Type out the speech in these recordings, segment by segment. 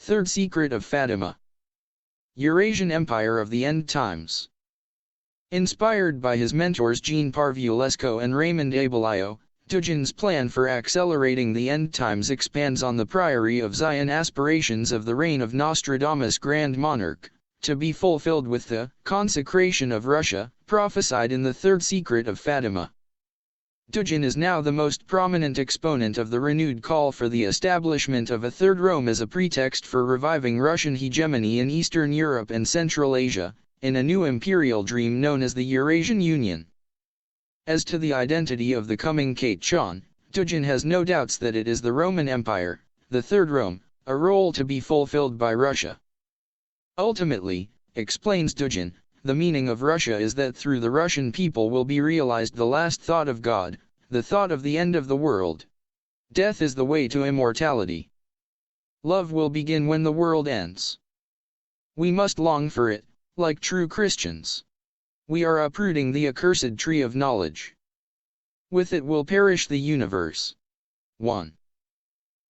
Third Secret of Fatima. Eurasian Empire of the End Times. Inspired by his mentors Jean Parvulesco and Raymond Abellio, Duggin's plan for accelerating the end times expands on the priory of Zion aspirations of the reign of Nostradamus' Grand Monarch, to be fulfilled with the consecration of Russia, prophesied in the Third Secret of Fatima. Dugin is now the most prominent exponent of the renewed call for the establishment of a Third Rome as a pretext for reviving Russian hegemony in Eastern Europe and Central Asia, in a new imperial dream known as the Eurasian Union. As to the identity of the coming Kachan, Dugin has no doubts that it is the Roman Empire, the Third Rome, a role to be fulfilled by Russia. Ultimately, explains Dugin, the meaning of Russia is that through the Russian people will be realized the last thought of God, the thought of the end of the world. Death is the way to immortality. Love will begin when the world ends. We must long for it, like true Christians. We are uprooting the accursed tree of knowledge. With it will perish the universe. 1.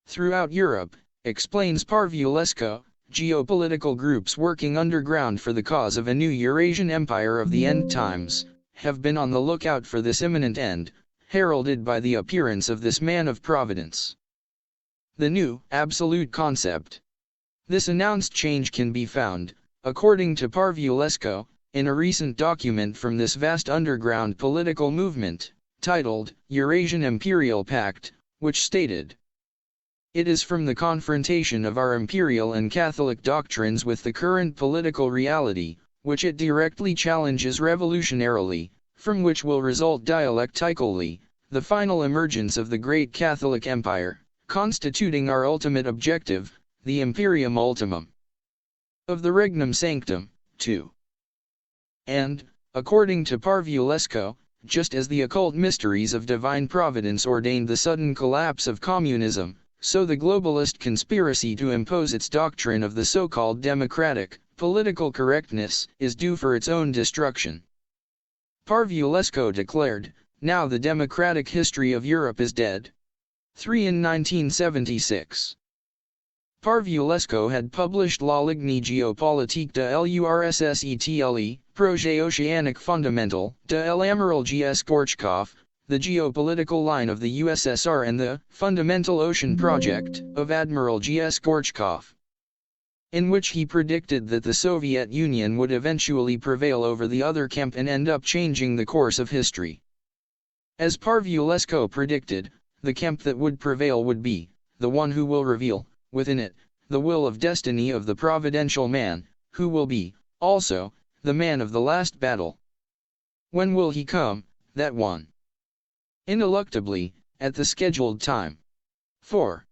Throughout Europe, explains Parvulesco, geopolitical groups working underground for the cause of a new Eurasian empire of the end times, have been on the lookout for this imminent end, heralded by the appearance of this man of providence. The new, absolute concept. This announced change can be found, according to Parvulesco, in a recent document from this vast underground political movement, titled, Eurasian Imperial Pact, which stated, "It is from the confrontation of our imperial and Catholic doctrines with the current political reality, which it directly challenges revolutionarily, from which will result dialectically, the final emergence of the great Catholic Empire, constituting our ultimate objective, the Imperium Ultimum of the Regnum Sanctum, 2. And, according to Parvulesco, just as the occult mysteries of divine providence ordained the sudden collapse of communism, so the globalist conspiracy to impose its doctrine of the so-called democratic, political correctness, is due for its own destruction." Parvulesco declared, "Now the democratic history of Europe is dead." 3 in 1976. Parvulesco had published La Ligne géopolitique de l'URSSETLE, Projet Oceanique Fondamental, de l'Amiral G.S. Gorchkov, the geopolitical line of the USSR and the Fundamental Ocean Project of Admiral G.S. Gorchkov, in which he predicted that the Soviet Union would eventually prevail over the other camp and end up changing the course of history. As Parvulesco predicted, the camp that would prevail would be the one who will reveal, within it, the will of destiny of the providential man, who will be, also, the man of the last battle. When will he come, that one? Ineluctably, at the scheduled time. 4.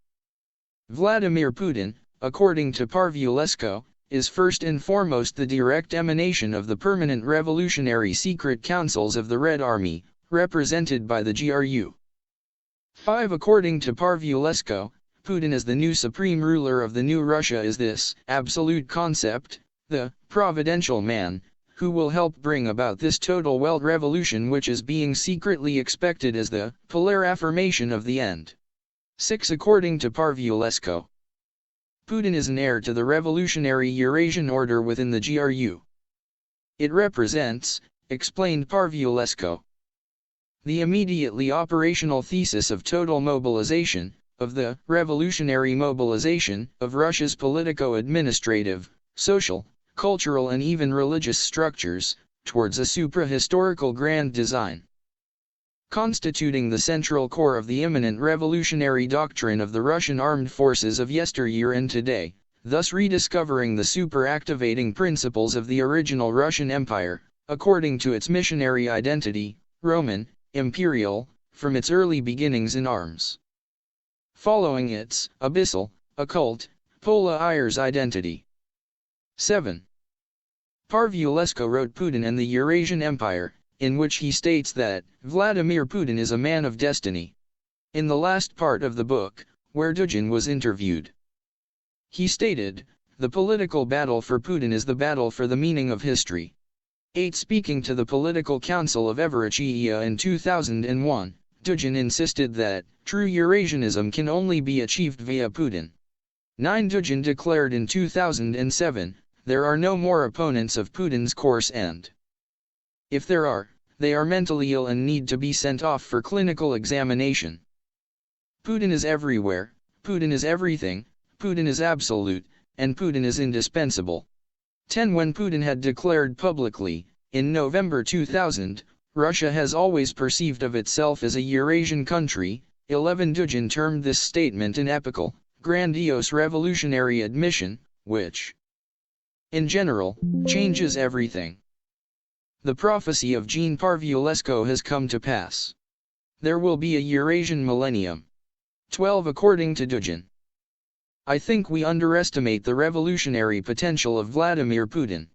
Vladimir Putin, according to Parvulesco, is first and foremost the direct emanation of the permanent revolutionary secret councils of the Red Army, represented by the GRU. 5. According to Parvulesco, Putin as the new supreme ruler of the new Russia is this absolute concept, the providential man, who will help bring about this total world revolution which is being secretly expected as the polar affirmation of the end. 6. According to Parvulesco, Putin is an heir to the revolutionary Eurasian order within the GRU. It represents, explained Parvulesco, the immediately operational thesis of total mobilization, of the revolutionary mobilization of Russia's politico-administrative, social, cultural and even religious structures, towards a supra-historical grand design, constituting the central core of the imminent revolutionary doctrine of the Russian armed forces of yesteryear and today, thus rediscovering the super-activating principles of the original Russian Empire, according to its missionary identity, Roman, imperial, from its early beginnings in arms, following its abyssal, occult, Pola Ayers identity. 7. Parvulesco wrote Putin and the Eurasian Empire, in which he states that Vladimir Putin is a man of destiny. In the last part of the book, where Dugin was interviewed, he stated, "The political battle for Putin is the battle for the meaning of history." 8. Speaking to the Political Council of Everechia in 2001, Dugin insisted that true Eurasianism can only be achieved via Putin. 9 Dugin declared in 2007, there are no more opponents of Putin's course, and if there are, they are mentally ill and need to be sent off for clinical examination. Putin is everywhere, Putin is everything, Putin is absolute, and Putin is indispensable. 10 When Putin had declared publicly, in November 2000, Russia has always perceived of itself as a Eurasian country. 11 Dugin termed this statement an epical, grandiose revolutionary admission, which, in general, changes everything. The prophecy of Jean Parviolesco has come to pass. There will be a Eurasian millennium. 12 According to Dugin, I think we underestimate the revolutionary potential of Vladimir Putin.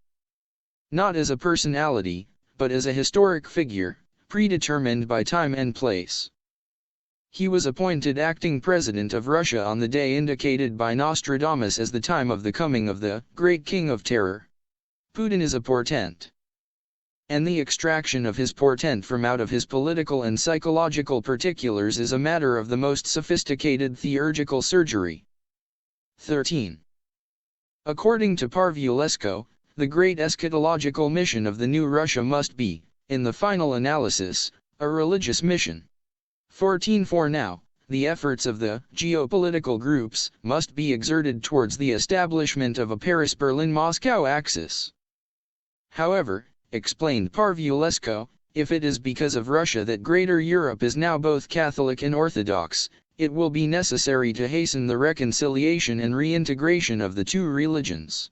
Not as a personality, but as a historic figure, predetermined by time and place. He was appointed acting president of Russia on the day indicated by Nostradamus as the time of the coming of the Great King of Terror. Putin is a portent. And the extraction of his portent from out of his political and psychological particulars is a matter of the most sophisticated theurgical surgery. 13. According to Parviolesco, the great eschatological mission of the new Russia must be, in the final analysis, a religious mission. 14. For now, the efforts of the geopolitical groups must be exerted towards the establishment of a Paris-Berlin-Moscow axis. However, explained Parviolesco, if it is because of Russia that Greater Europe is now both Catholic and Orthodox, it will be necessary to hasten the reconciliation and reintegration of the two religions.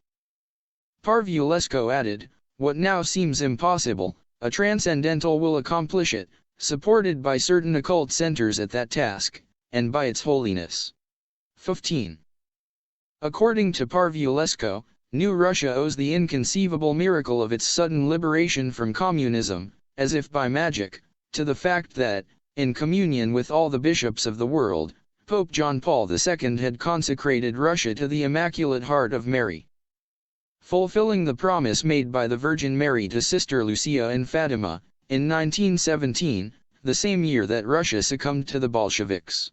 Parviolesco added, what now seems impossible, a transcendental will accomplish it, supported by certain occult centers at that task, and by its holiness. 15. According to Parviolesco, New Russia owes the inconceivable miracle of its sudden liberation from communism, as if by magic, to the fact that, in communion with all the bishops of the world, Pope John Paul II had consecrated Russia to the Immaculate Heart of Mary. Fulfilling the promise made by the Virgin Mary to Sister Lucia and Fatima, in 1917, the same year that Russia succumbed to the Bolsheviks.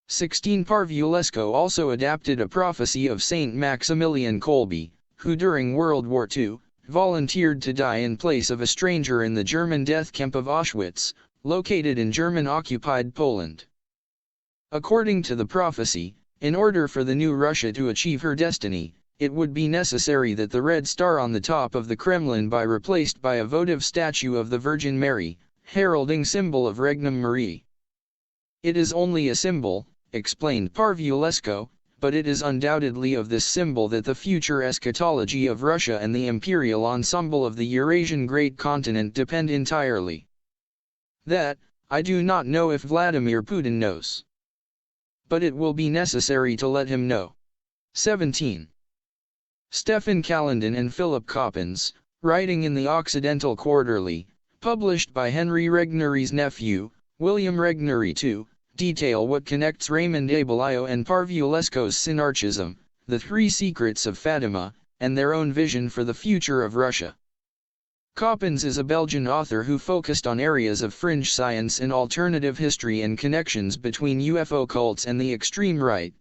16 Parviolesco also adapted a prophecy of Saint Maximilian Kolbe, who during World War II, volunteered to die in place of a stranger in the German death camp of Auschwitz, located in German-occupied Poland. According to the prophecy, in order for the new Russia to achieve her destiny, it would be necessary that the red star on the top of the Kremlin be replaced by a votive statue of the Virgin Mary, heralding symbol of Regnum Mariae. It is only a symbol, explained Parviolesco, but it is undoubtedly of this symbol that the future eschatology of Russia and the imperial ensemble of the Eurasian great continent depend entirely. That, I do not know if Vladimir Putin knows. But it will be necessary to let him know. 17. Stefan Kalendin and Philip Coppens, writing in the Occidental Quarterly, published by Henry Regnery's nephew, William Regnery II, detail what connects Raymond Abellio and Parviolesco's synarchism, the three secrets of Fatima, and their own vision for the future of Russia. Coppens is a Belgian author who focused on areas of fringe science and alternative history and connections between UFO cults and the extreme right.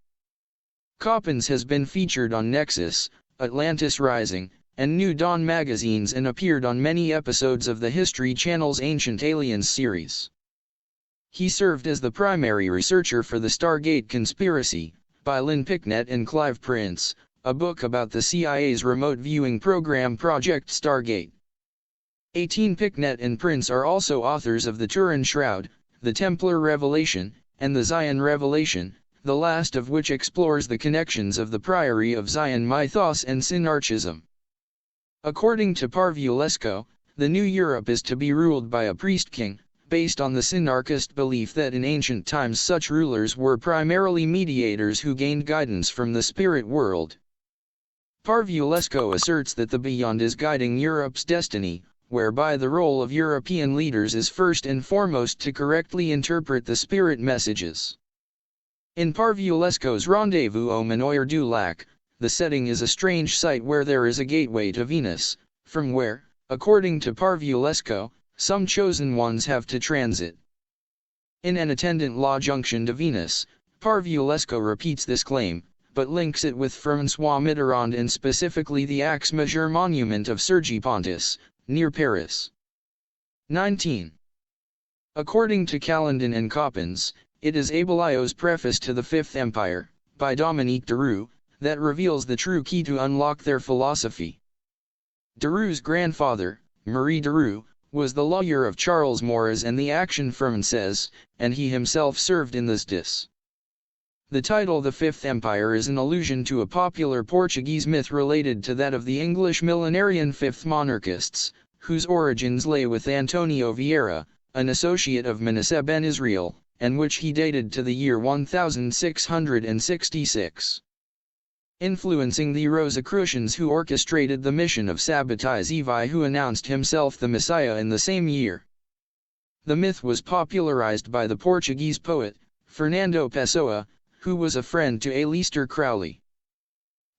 Coppens has been featured on Nexus, Atlantis Rising, and New Dawn magazines and appeared on many episodes of the History Channel's Ancient Aliens series. He served as the primary researcher for the Stargate Conspiracy, by Lynn Picknett and Clive Prince, a book about the CIA's remote viewing program Project Stargate. 18 Picknett and Prince are also authors of the Turin Shroud, the Templar Revelation, and the Zion Revelation, the last of which explores the connections of the Priory of Zion mythos and synarchism. According to Parviolesco, the new Europe is to be ruled by a priest-king, based on the synarchist belief that in ancient times such rulers were primarily mediators who gained guidance from the spirit world. Parviolesco asserts that the beyond is guiding Europe's destiny, whereby the role of European leaders is first and foremost to correctly interpret the spirit messages. In Parviolesco's Rendezvous au Manoir du Lac, the setting is a strange site where there is a gateway to Venus, from where, according to Parviolesco, some chosen ones have to transit. In an attendant law junction to Venus, Parviolesco repeats this claim, but links it with François Mitterrand and specifically the Axe Majeur monument of Cergy-Pontus, near Paris. 19. According to Calendon and Coppens, it is Abellio's preface to the Fifth Empire, by Dominique Deroux, that reveals the true key to unlock their philosophy. Deroux's grandfather, Marie Deroux, was the lawyer of Charles Maurras and the Action Française, and he himself served in this dis. The title The Fifth Empire is an allusion to a popular Portuguese myth related to that of the English millenarian Fifth Monarchists, whose origins lay with Antonio Vieira, an associate of Manasseh ben Israel, and which he dated to the year 1666. Influencing the Rosicrucians who orchestrated the mission of Sabbatai Zevi, who announced himself the Messiah in the same year. The myth was popularized by the Portuguese poet, Fernando Pessoa, who was a friend to Aleister Crowley.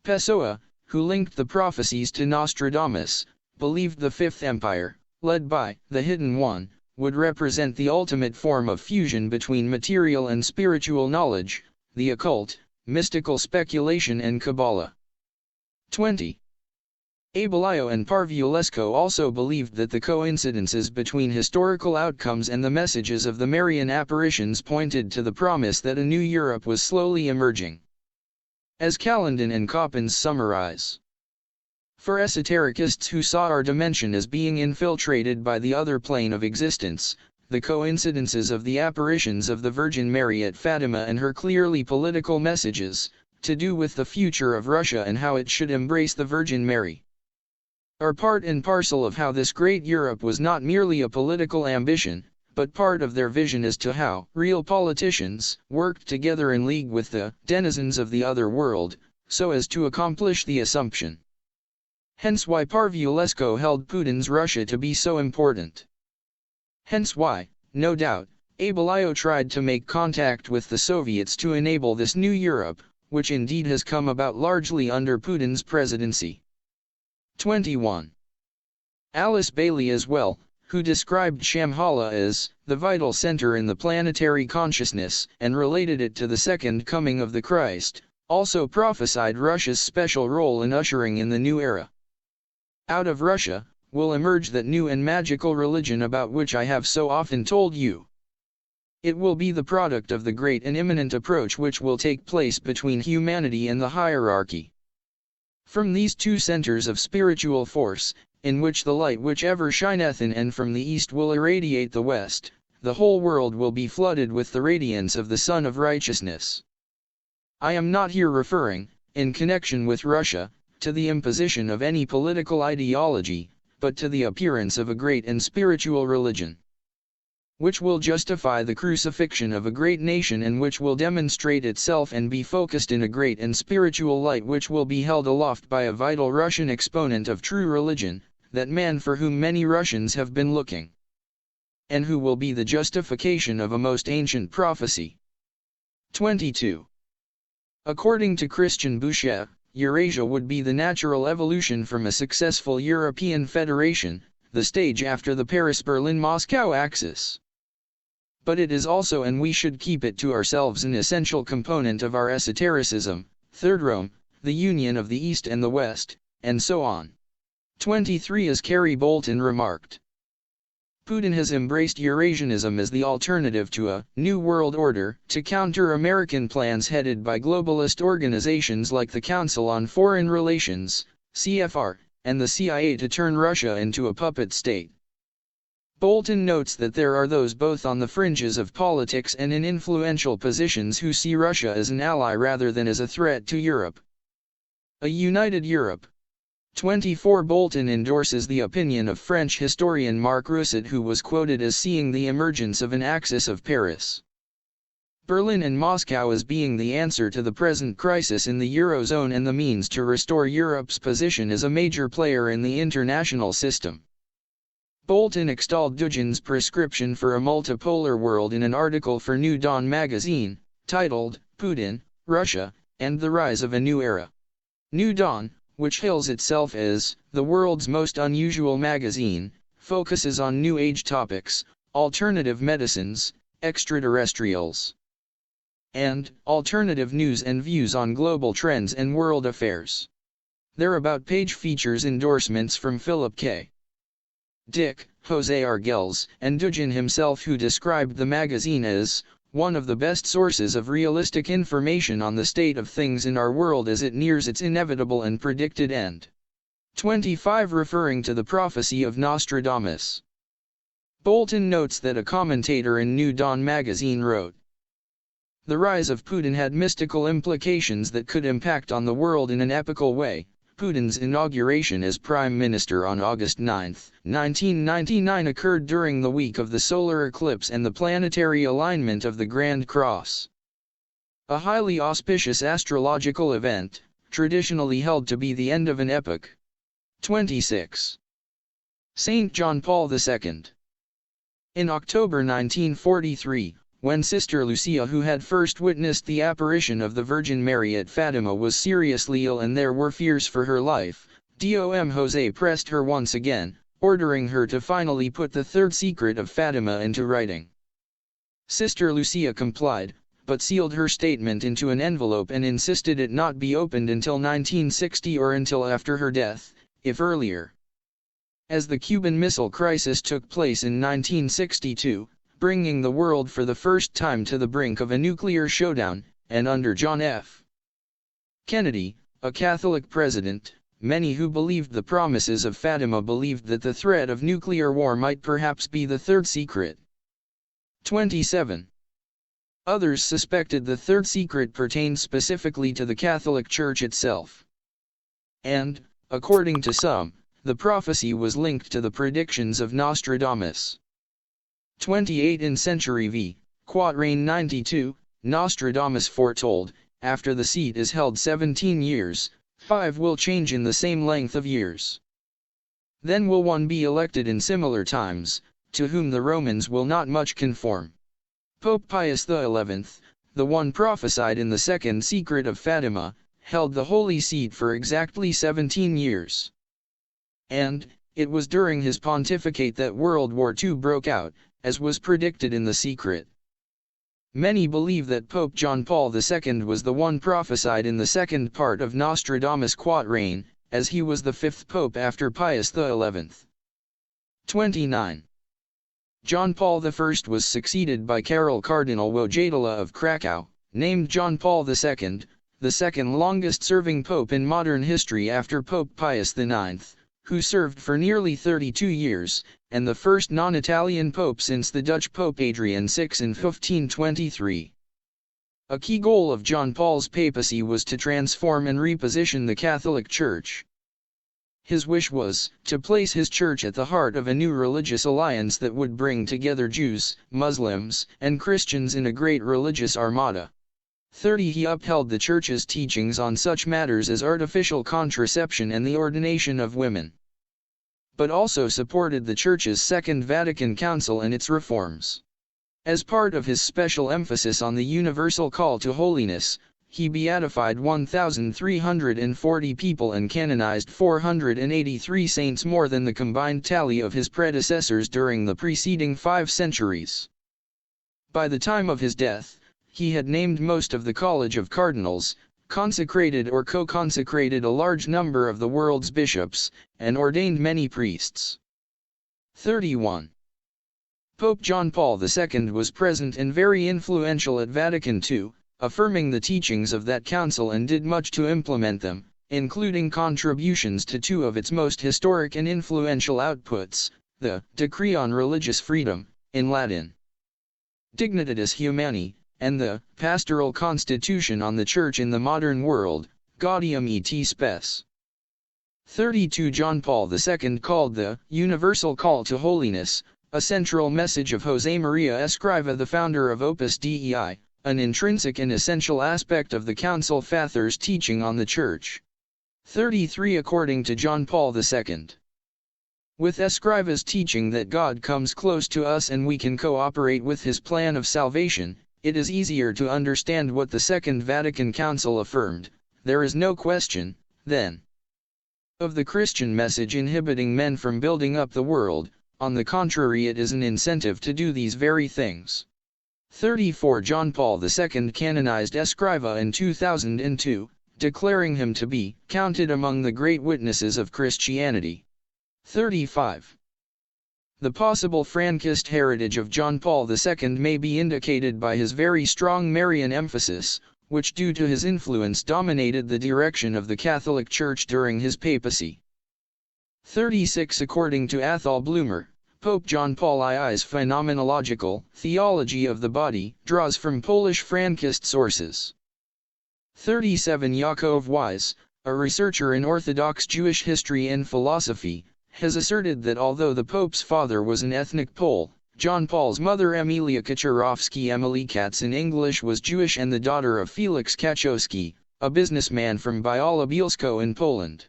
Pessoa, who linked the prophecies to Nostradamus, believed the Fifth Empire, led by the Hidden One, would represent the ultimate form of fusion between material and spiritual knowledge, the occult, mystical speculation and Kabbalah. 20. Abellio and Parviolesco also believed that the coincidences between historical outcomes and the messages of the Marian apparitions pointed to the promise that a new Europe was slowly emerging. As Calendon and Coppens summarize, for esotericists who saw our dimension as being infiltrated by the other plane of existence, the coincidences of the apparitions of the Virgin Mary at Fatima and her clearly political messages, to do with the future of Russia and how it should embrace the Virgin Mary, are part and parcel of how this great Europe was not merely a political ambition, but part of their vision as to how real politicians worked together in league with the denizens of the other world, so as to accomplish the assumption. Hence why Parviolesco held Putin's Russia to be so important. Hence why, no doubt, Abellio tried to make contact with the Soviets to enable this new Europe, which indeed has come about largely under Putin's presidency. 21. Alice Bailey as well, who described Shambhala as the vital center in the planetary consciousness and related it to the second coming of the Christ, also prophesied Russia's special role in ushering in the new era. Out of Russia will emerge that new and magical religion about which I have so often told you. It will be the product of the great and imminent approach which will take place between humanity and the hierarchy. From these two centers of spiritual force, in which the light which ever shineth in and from the east will irradiate the west, the whole world will be flooded with the radiance of the Sun of Righteousness. I am not here referring, in connection with Russia, to the imposition of any political ideology, but to the appearance of a great and spiritual religion, which will justify the crucifixion of a great nation and which will demonstrate itself and be focused in a great and spiritual light which will be held aloft by a vital Russian exponent of true religion, that man for whom many Russians have been looking, and who will be the justification of a most ancient prophecy. 22. According to Christian Boucher, Eurasia would be the natural evolution from a successful European federation, the stage after the Paris-Berlin-Moscow axis. But it is also, and we should keep it to ourselves, an essential component of our esotericism, Third Rome, the union of the East and the West, and so on. 23. As Carey Bolton remarked, Putin has embraced Eurasianism as the alternative to a New World Order to counter American plans headed by globalist organizations like the Council on Foreign Relations, CFR, and the CIA to turn Russia into a puppet state. Bolton notes that there are those both on the fringes of politics and in influential positions who see Russia as an ally rather than as a threat to Europe. A united Europe. 24. Bolton endorses the opinion of French historian Marc Rousset, who was quoted as seeing the emergence of an axis of Paris, Berlin and Moscow as being the answer to the present crisis in the Eurozone and the means to restore Europe's position as a major player in the international system. Bolton extolled Dugin's prescription for a multipolar world in an article for New Dawn magazine, titled, Putin, Russia, and the Rise of a New Era. New Dawn, which hails itself as the world's most unusual magazine, focuses on New Age topics, alternative medicines, extraterrestrials, and alternative news and views on global trends and world affairs. Their About page features endorsements from Philip K. Dick, Jose Argels, and Dugin himself, who described the magazine as one of the best sources of realistic information on the state of things in our world as it nears its inevitable and predicted end. 25. Referring to the prophecy of Nostradamus. Bolton notes that a commentator in New Dawn magazine wrote, "The rise of Putin had mystical implications that could impact on the world in an epical way." Putin's inauguration as Prime Minister on August 9, 1999 occurred during the week of the solar eclipse and the planetary alignment of the Grand Cross. A highly auspicious astrological event, traditionally held to be the end of an epoch. 26. Saint John Paul II. In October 1943, when Sister Lucia, who had first witnessed the apparition of the Virgin Mary at Fatima, was seriously ill and there were fears for her life, Dom José pressed her once again, ordering her to finally put the third secret of Fatima into writing. Sister Lucia complied, but sealed her statement into an envelope and insisted it not be opened until 1960 or until after her death, if earlier. As the Cuban Missile Crisis took place in 1962, bringing the world for the first time to the brink of a nuclear showdown, and under John F. Kennedy, a Catholic president, many who believed the promises of Fatima believed that the threat of nuclear war might perhaps be the third secret. 27. Others suspected the third secret pertained specifically to the Catholic Church itself. And, according to some, the prophecy was linked to the predictions of Nostradamus. 28. In Century v. Quatrain 92, Nostradamus foretold, after the seat is held 17 years, 5 will change in the same length of years. Then will one be elected in similar times, to whom the Romans will not much conform. Pope Pius XI, the one prophesied in the second secret of Fatima, held the Holy Seat for exactly 17 years. And, it was during his pontificate that World War II broke out, as was predicted in the secret. Many believe that Pope John Paul II was the one prophesied in the second part of Nostradamus' quatrain, as he was the fifth pope after Pius XI. 29. John Paul I was succeeded by Karol Cardinal Wojtyla of Krakow, named John Paul II, the second longest-serving pope in modern history after Pope Pius IX, who served for nearly 32 years, and the first non-Italian pope since the Dutch Pope Adrian VI in 1523. A key goal of John Paul's papacy was to transform and reposition the Catholic Church. His wish was to place his church at the heart of a new religious alliance that would bring together Jews, Muslims, and Christians in a great religious armada. 30. He upheld the Church's teachings on such matters as artificial contraception and the ordination of women, but also supported the Church's Second Vatican Council and its reforms. As part of his special emphasis on the universal call to holiness, he beatified 1,340 people and canonized 483 saints, more than the combined tally of his predecessors during the preceding 5 centuries. By the time of his death, he had named most of the College of Cardinals, consecrated or co-consecrated a large number of the world's bishops, and ordained many priests. 31. Pope John Paul II was present and very influential at Vatican II, affirming the teachings of that council and did much to implement them, including contributions to 2 of its most historic and influential outputs, the Decree on Religious Freedom, in Latin, Dignitatis Humani, and the Pastoral Constitution on the Church in the Modern World, Gaudium et Spes. 32. John Paul II called the Universal Call to Holiness a central message of José María Escrivá, the founder of Opus Dei, an intrinsic and essential aspect of the Council Father's teaching on the Church. 33. According to John Paul II, with Escrivá's teaching that God comes close to us and we can cooperate with his plan of salvation, it is easier to understand what the Second Vatican Council affirmed. There is no question, then, of the Christian message inhibiting men from building up the world. On the contrary, it is an incentive to do these very things. 34 John Paul II canonized Escriva in 2002, declaring him to be counted among the great witnesses of Christianity. 35. The possible Frankist heritage of John Paul II may be indicated by his very strong Marian emphasis, which due to his influence dominated the direction of the Catholic Church during his papacy. 36 According to Athol Bloomer, Pope John Paul II's phenomenological theology of the body draws from Polish Frankist sources. 37 Yakov Wise, a researcher in Orthodox Jewish history and philosophy, has asserted that although the Pope's father was an ethnic Pole, John Paul's mother Emilia Kaczorowski Emily Katz in English was Jewish and the daughter of Felix Kaczowski, a businessman from Biała-Bielsko in Poland.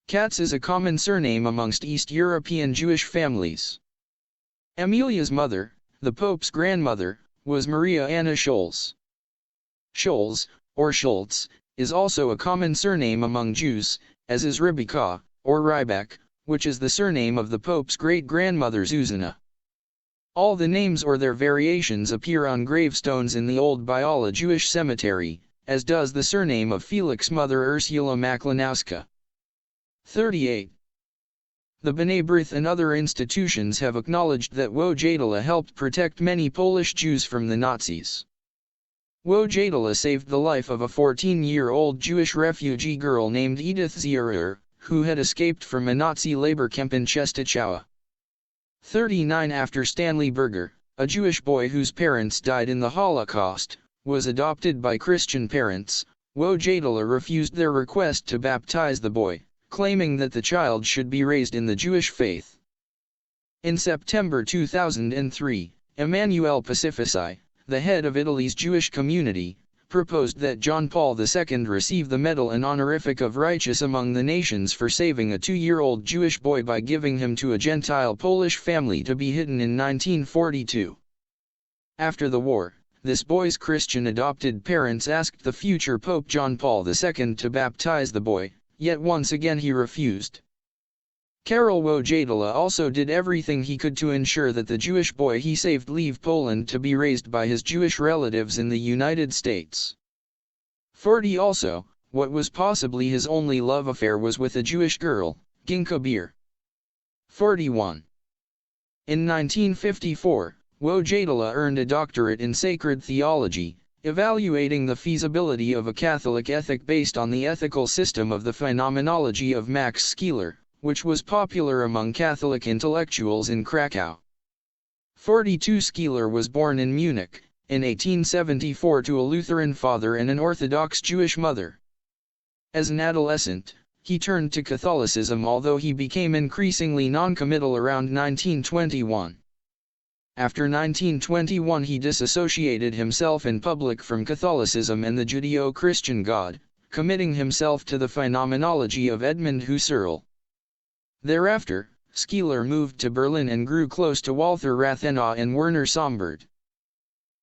Katz is a common surname amongst East European Jewish families. Emilia's mother, the Pope's grandmother, was Maria Anna Scholz. Scholz, or Schultz, is also a common surname among Jews, as is Rybaka, or Rybak, which is the surname of the Pope's great-grandmother Zuzana. All the names or their variations appear on gravestones in the Old Biała Jewish Cemetery, as does the surname of Felix's mother Ursula Maklinowska. 38. The B'nai B'rith and other institutions have acknowledged that Wojtyla helped protect many Polish Jews from the Nazis. Wojtyla saved the life of a 14-year-old Jewish refugee girl named Edith Zierer, who had escaped from a Nazi labor camp in Czestochowa. 39 After Stanley Berger, a Jewish boy whose parents died in the Holocaust, was adopted by Christian parents, Wojtyla refused their request to baptize the boy, claiming that the child should be raised in the Jewish faith. In September 2003, Emanuele Pacifici, the head of Italy's Jewish community, proposed that John Paul II receive the medal and honorific of Righteous among the Nations for saving a 2-year-old Jewish boy by giving him to a Gentile Polish family to be hidden in 1942. After the war, this boy's Christian adopted parents asked the future Pope John Paul II to baptize the boy, yet once again he refused. Karol Wojtyla also did everything he could to ensure that the Jewish boy he saved leave Poland to be raised by his Jewish relatives in the United States. 40 Also, what was possibly his only love affair was with a Jewish girl, Ginka Beer. 41. In 1954, Wojtyla earned a doctorate in sacred theology, evaluating the feasibility of a Catholic ethic based on the ethical system of the phenomenology of Max Scheler, which was popular among Catholic intellectuals in Krakow. 42 Scheler was born in Munich, in 1874 to a Lutheran father and an Orthodox Jewish mother. As an adolescent, he turned to Catholicism although he became increasingly non-committal around 1921. After 1921 he disassociated himself in public from Catholicism and the Judeo-Christian God, committing himself to the phenomenology of Edmund Husserl. Thereafter, Scheler moved to Berlin and grew close to Walther Rathenau and Werner Sombart.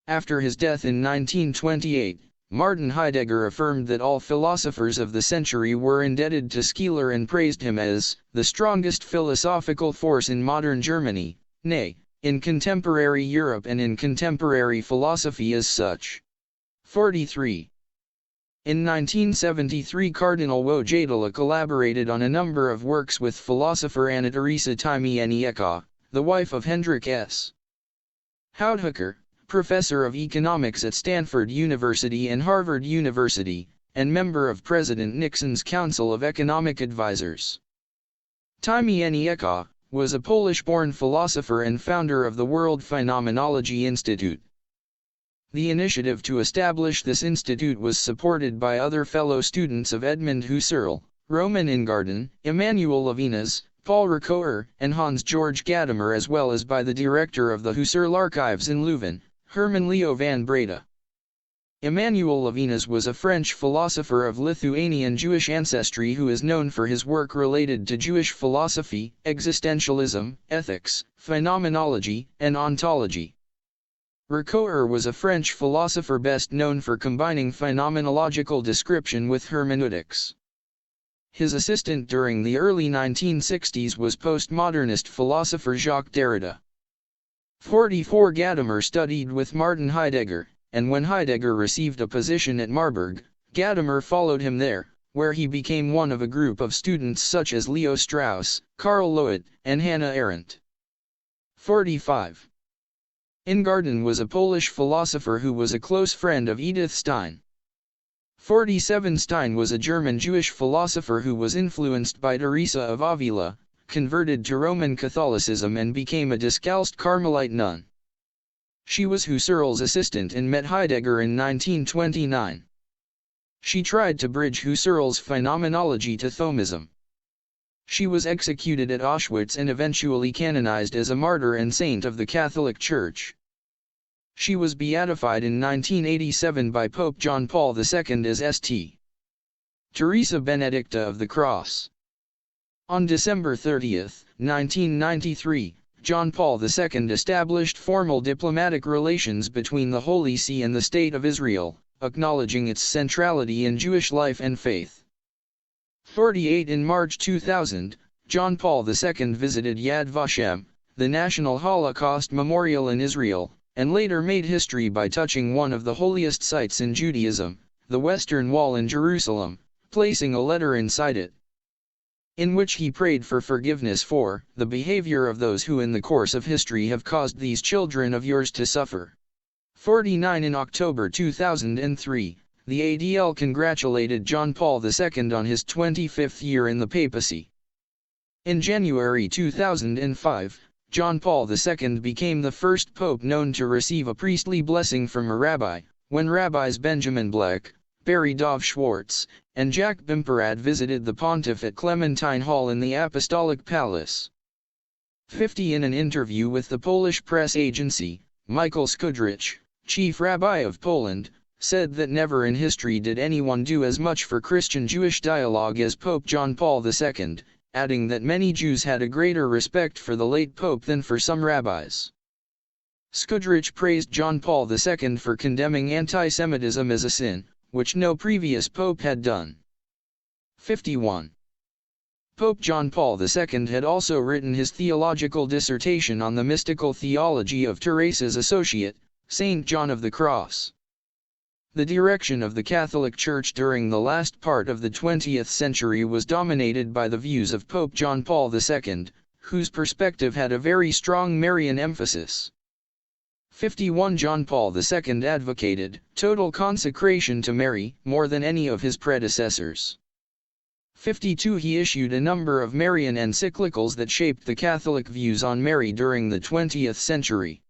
After his death in 1928, Martin Heidegger affirmed that all philosophers of the century were indebted to Scheler and praised him as the strongest philosophical force in modern Germany, nay, in contemporary Europe and in contemporary philosophy as such. 43. In 1973 Cardinal Wojtyla collaborated on a number of works with philosopher Anna Teresa Tymieniecka, the wife of Hendrik S. Houdhooker, professor of economics at Stanford University and Harvard University, and member of President Nixon's Council of Economic Advisers. Tymieniecka was a Polish-born philosopher and founder of the World Phenomenology Institute. The initiative to establish this institute was supported by other fellow students of Edmund Husserl, Roman Ingarden, Emanuel Levinas, Paul Ricoeur, and Hans-Georg Gadamer, as well as by the director of the Husserl Archives in Leuven, Herman Leo van Breda. Emanuel Levinas was a French philosopher of Lithuanian Jewish ancestry who is known for his work related to Jewish philosophy, existentialism, ethics, phenomenology, and ontology. Ricoeur was a French philosopher best known for combining phenomenological description with hermeneutics. His assistant during the early 1960s was postmodernist philosopher Jacques Derrida. 44 Gadamer studied with Martin Heidegger, and when Heidegger received a position at Marburg, Gadamer followed him there, where he became one of a group of students such as Leo Strauss, Karl Loewe, and Hannah Arendt. 45. Ingarden was a Polish philosopher who was a close friend of Edith Stein. 47. Stein was a German Jewish philosopher who was influenced by Teresa of Avila, converted to Roman Catholicism and became a Discalced Carmelite nun. She was Husserl's assistant and met Heidegger in 1929. She tried to bridge Husserl's phenomenology to Thomism. She was executed at Auschwitz and eventually canonized as a martyr and saint of the Catholic Church. She was beatified in 1987 by Pope John Paul II as St. Teresa Benedicta of the Cross. On December 30, 1993, John Paul II established formal diplomatic relations between the Holy See and the State of Israel, acknowledging its centrality in Jewish life and faith. 48. In March 2000, John Paul II visited Yad Vashem, the National Holocaust Memorial in Israel, and later made history by touching one of the holiest sites in Judaism, the Western Wall in Jerusalem, placing a letter inside it, in which he prayed for forgiveness for the behavior of those who in the course of history have caused these children of yours to suffer. 49. In October 2003, the ADL congratulated John Paul II on his 25th year in the papacy. In January 2005, John Paul II became the first pope known to receive a priestly blessing from a rabbi, when rabbis Benjamin Black, Barry Dov Schwartz, and Jack Bimperad visited the pontiff at Clementine Hall in the Apostolic Palace. 50. In an interview with the Polish press agency, Michael Skudrich, chief rabbi of Poland, said that never in history did anyone do as much for Christian-Jewish dialogue as Pope John Paul II, adding that many Jews had a greater respect for the late pope than for some rabbis. Skudrich praised John Paul II for condemning anti-Semitism as a sin, which no previous pope had done. 51. Pope John Paul II had also written his theological dissertation on the mystical theology of Teresa's associate, Saint John of the Cross. The direction of the Catholic Church during the last part of the 20th century was dominated by the views of Pope John Paul II, whose perspective had a very strong Marian emphasis. 51. John Paul II advocated total consecration to Mary, more than any of his predecessors. 52. He issued a number of Marian encyclicals that shaped the Catholic views on Mary during the 20th century.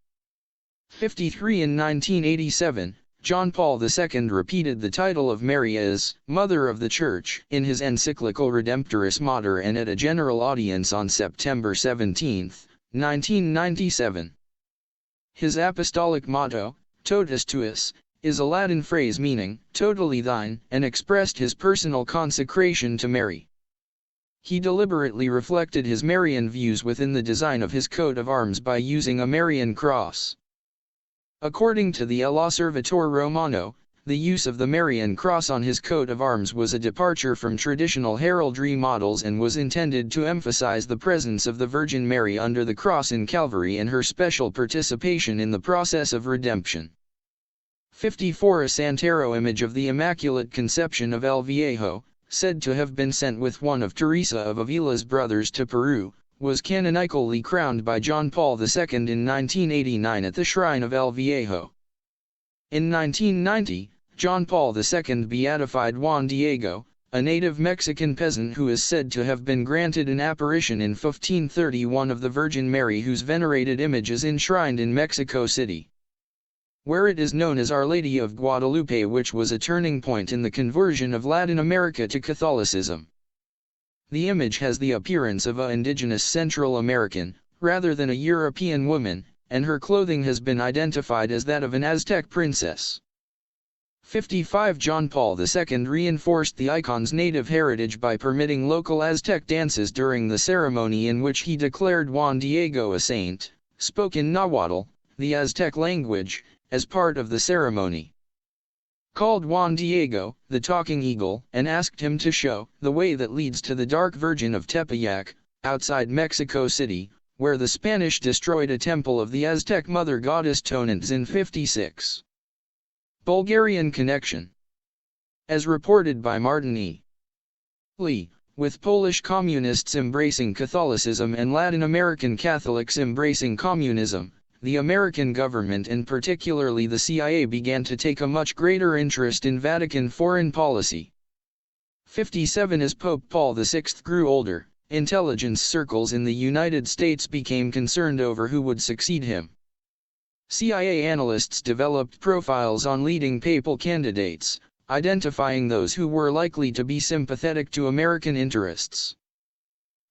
53. In 1987, John Paul II repeated the title of Mary as Mother of the Church in his encyclical Redemptoris Mater and at a general audience on September 17, 1997. His apostolic motto, Totus Tuus, is a Latin phrase meaning, totally thine, and expressed his personal consecration to Mary. He deliberately reflected his Marian views within the design of his coat of arms by using a Marian cross. According to the El Osservatore Romano, the use of the Marian cross on his coat of arms was a departure from traditional heraldry models and was intended to emphasize the presence of the Virgin Mary under the cross in Calvary and her special participation in the process of redemption. 54. A Santero image of the Immaculate Conception of El Viejo, said to have been sent with one of Teresa of Avila's brothers to Peru, was canonically crowned by John Paul II in 1989 at the shrine of El Viejo. In 1990, John Paul II beatified Juan Diego, a native Mexican peasant who is said to have been granted an apparition in 1531 of the Virgin Mary, whose venerated image is enshrined in Mexico City, where it is known as Our Lady of Guadalupe, which was a turning point in the conversion of Latin America to Catholicism. The image has the appearance of an indigenous Central American, rather than a European woman, and her clothing has been identified as that of an Aztec princess. 55. John Paul II reinforced the icon's native heritage by permitting local Aztec dances during the ceremony, in which he declared Juan Diego a saint, spoke in Nahuatl, the Aztec language, as part of the ceremony. Called Juan Diego, the talking eagle, and asked him to show the way that leads to the Dark Virgin of Tepeyac, outside Mexico City, where the Spanish destroyed a temple of the Aztec mother goddess Tonantz in 56. Bulgarian connection. As reported by Martin E. Lee, with Polish communists embracing Catholicism and Latin American Catholics embracing communism, the American government and particularly the CIA began to take a much greater interest in Vatican foreign policy. 57. As Pope Paul VI grew older, intelligence circles in the United States became concerned over who would succeed him. CIA analysts developed profiles on leading papal candidates, identifying those who were likely to be sympathetic to American interests.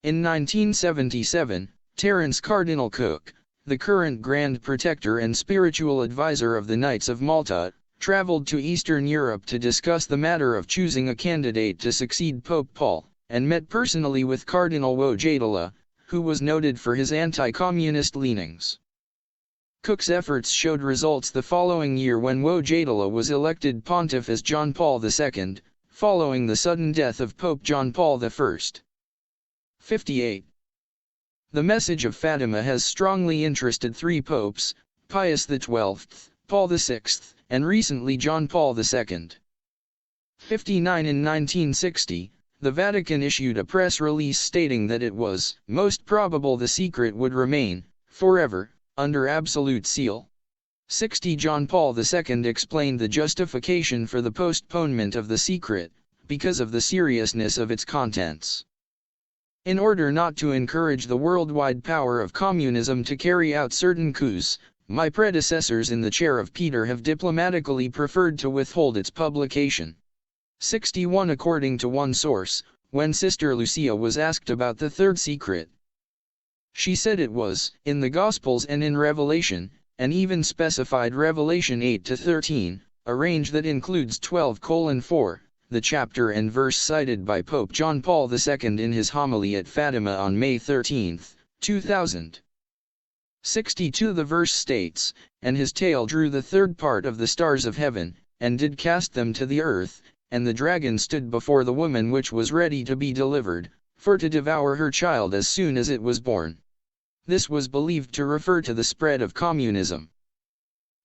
In 1977, Terence Cardinal Cook, the current Grand Protector and spiritual advisor of the Knights of Malta, traveled to Eastern Europe to discuss the matter of choosing a candidate to succeed Pope Paul, and met personally with Cardinal Wojtyla, who was noted for his anti-communist leanings. Cook's efforts showed results the following year when Wojtyla was elected pontiff as John Paul II, following the sudden death of Pope John Paul I. 58. The message of Fatima has strongly interested three popes, Pius XII, Paul VI, and recently John Paul II. 59. In 1960, the Vatican issued a press release stating that it was most probable the secret would remain, forever, under absolute seal. 60. John Paul II explained the justification for the postponement of the secret, because of the seriousness of its contents. In order not to encourage the worldwide power of communism to carry out certain coups, my predecessors in the chair of Peter have diplomatically preferred to withhold its publication. 61. According to one source, when Sister Lucia was asked about the third secret, she said it was in the Gospels and in Revelation, and even specified Revelation 8-13, a range that includes 12:4, the chapter and verse cited by Pope John Paul II in his homily at Fatima on May 13, 2000. 62. The verse states, "And his tail drew the third part of the stars of heaven, and did cast them to the earth, and the dragon stood before the woman which was ready to be delivered, for to devour her child as soon as it was born." This was believed to refer to the spread of communism,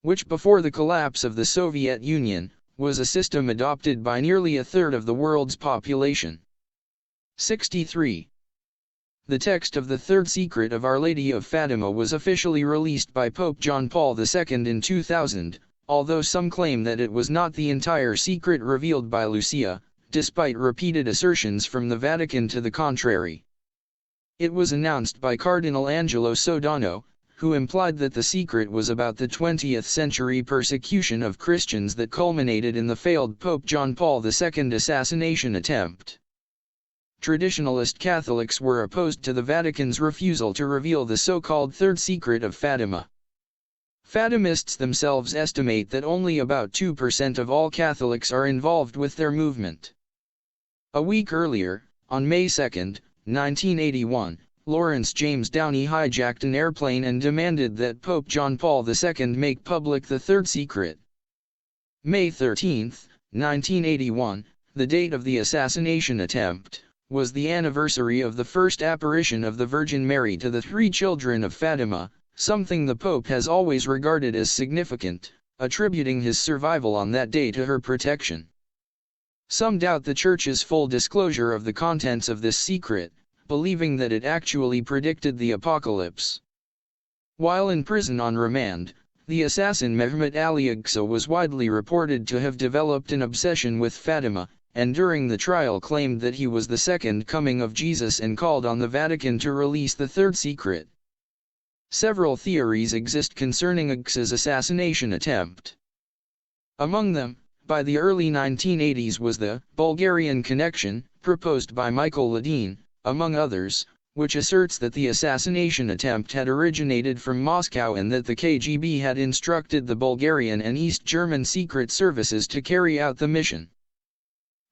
which before the collapse of the Soviet Union, was a system adopted by nearly a third of the world's population. 63. The text of the third secret of Our Lady of Fatima was officially released by Pope John Paul II in 2000, although some claim that it was not the entire secret revealed by Lucia, despite repeated assertions from the Vatican to the contrary. It was announced by Cardinal Angelo Sodano, who implied that the secret was about the 20th century persecution of Christians that culminated in the failed Pope John Paul II assassination attempt. Traditionalist Catholics were opposed to the Vatican's refusal to reveal the so-called third secret of Fatima. Fatimists themselves estimate that only about 2% of all Catholics are involved with their movement. A week earlier, on May 2, 1981, Lawrence James Downey hijacked an airplane and demanded that Pope John Paul II make public the third secret. May 13, 1981, the date of the assassination attempt, was the anniversary of the first apparition of the Virgin Mary to the three children of Fatima, something the Pope has always regarded as significant, attributing his survival on that day to her protection. Some doubt the Church's full disclosure of the contents of this secret, believing that it actually predicted the apocalypse. While in prison on remand, the assassin Mehmet Ali Agca was widely reported to have developed an obsession with Fatima, and during the trial claimed that he was the second coming of Jesus and called on the Vatican to release the third secret. Several theories exist concerning Agca's assassination attempt. Among them, by the early 1980s was the Bulgarian connection, proposed by Michael Ledeen, among others, which asserts that the assassination attempt had originated from Moscow and that the KGB had instructed the Bulgarian and East German secret services to carry out the mission.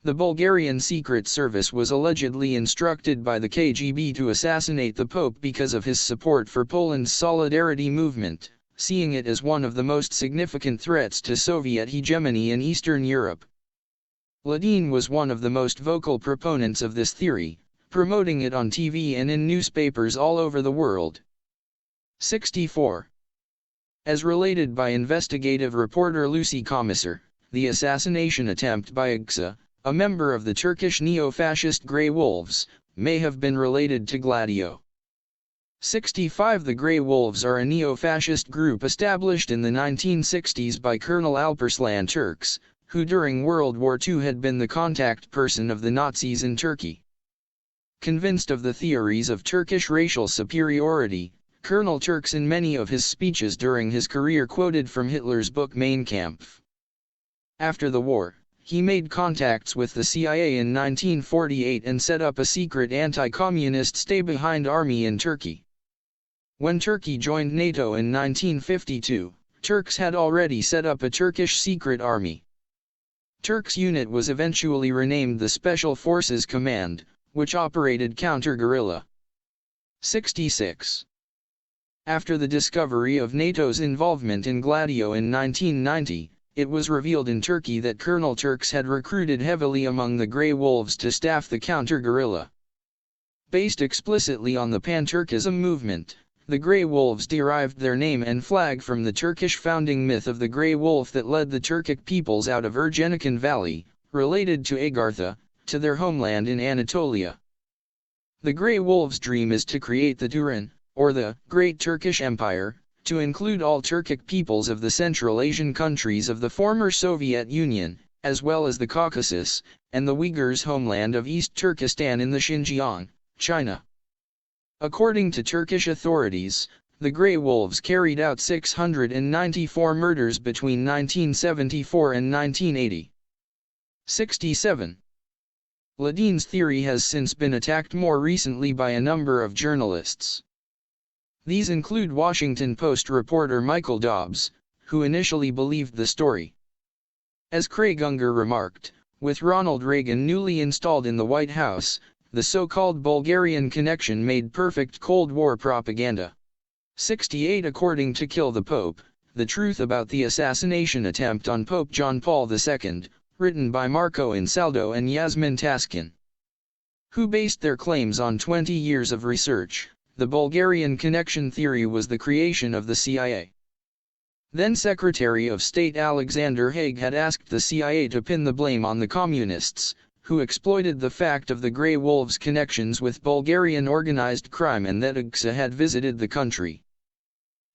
The Bulgarian Secret Service was allegedly instructed by the KGB to assassinate the Pope because of his support for Poland's Solidarity movement, seeing it as one of the most significant threats to Soviet hegemony in Eastern Europe. Ledeen was one of the most vocal proponents of this theory, promoting it on TV and in newspapers all over the world. 64. As related by investigative reporter Lucy Commissar, the assassination attempt by Igsa, a member of the Turkish neo-fascist Grey Wolves, may have been related to Gladio. 65. The Grey Wolves are a neo-fascist group established in the 1960s by Colonel Alparslan Turks, who during World War II had been the contact person of the Nazis in Turkey. Convinced of the theories of Turkish racial superiority, Colonel Turks in many of his speeches during his career quoted from Hitler's book Mein Kampf. After the war, he made contacts with the CIA in 1948 and set up a secret anti-communist stay-behind army in Turkey. When Turkey joined NATO in 1952, Turks had already set up a Turkish secret army. Turks' unit was eventually renamed the Special Forces Command, which operated counter-guerrilla. 66. After the discovery of NATO's involvement in Gladio in 1990, it was revealed in Turkey that Colonel Turks had recruited heavily among the Grey Wolves to staff the counter-guerrilla. Based explicitly on the Pan-Turkism movement, the Grey Wolves derived their name and flag from the Turkish founding myth of the Grey Wolf that led the Turkic peoples out of Ergenekon Valley, related to Agartha, to their homeland in Anatolia. The Grey Wolves' dream is to create the Turan, or the Great Turkish Empire, to include all Turkic peoples of the Central Asian countries of the former Soviet Union, as well as the Caucasus, and the Uyghurs' homeland of East Turkestan in the Xinjiang, China. According to Turkish authorities, the Grey Wolves carried out 694 murders between 1974 and 1980. 67. Ladin's theory has since been attacked more recently by a number of journalists. These include Washington Post reporter Michael Dobbs, who initially believed the story. As Craig Unger remarked, with Ronald Reagan newly installed in the White House, the so-called Bulgarian connection made perfect Cold War propaganda. 68. According to Kill the Pope, The Truth About the Assassination Attempt on Pope John Paul II, written by Marco Ansaldo and Yasmin Taskin, who based their claims on 20 years of research. The Bulgarian connection theory was the creation of the CIA. Then Secretary of State Alexander Haig had asked the CIA to pin the blame on the communists, who exploited the fact of the Grey Wolves' connections with Bulgarian organized crime and that Igsa had visited the country.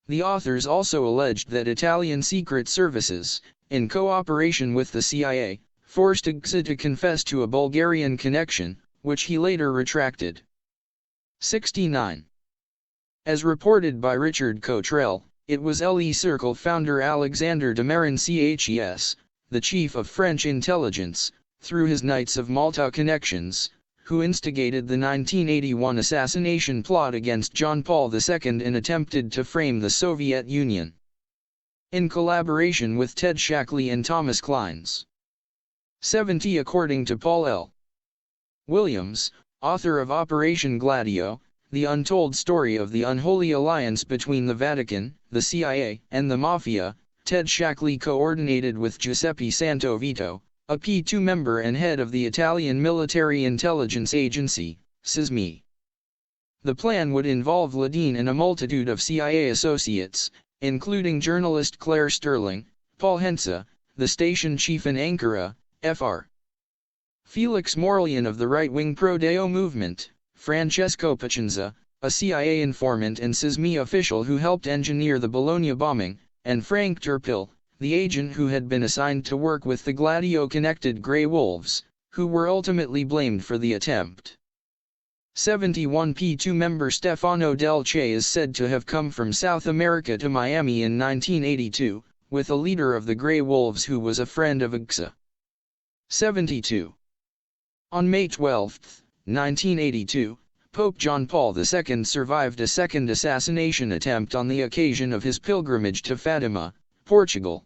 The authors also alleged that Italian secret services, in cooperation with the CIA, forced Igsa to confess to a Bulgarian connection, which he later retracted. 69. As reported by Richard Cottrell, it was LE Circle founder Alexander Demarin Ces, the chief of French intelligence, through his Knights of Malta connections, who instigated the 1981 assassination plot against John Paul II and attempted to frame the Soviet Union, in collaboration with Ted Shackley and Thomas Kleins. 70. According to Paul L. Williams, author of Operation Gladio, The Untold Story of the Unholy Alliance Between the Vatican, the CIA, and the Mafia, Ted Shackley coordinated with Giuseppe Santovito, a P2 member and head of the Italian military intelligence agency, SISMI. The plan would involve Ladin and a multitude of CIA associates, including journalist Claire Sterling, Paul Henze, the station chief in Ankara, Fr. Felix Morlian of the right-wing Pro-Deo movement, Francesco Pacenza, a CIA informant and SISMI official who helped engineer the Bologna bombing, and Frank Turpil, the agent who had been assigned to work with the Gladio-connected Grey Wolves, who were ultimately blamed for the attempt. 71. P2 member Stefano Del Che is said to have come from South America to Miami in 1982, with a leader of the Grey Wolves who was a friend of Igsa. 72. On May 12, 1982, Pope John Paul II survived a second assassination attempt on the occasion of his pilgrimage to Fatima, Portugal.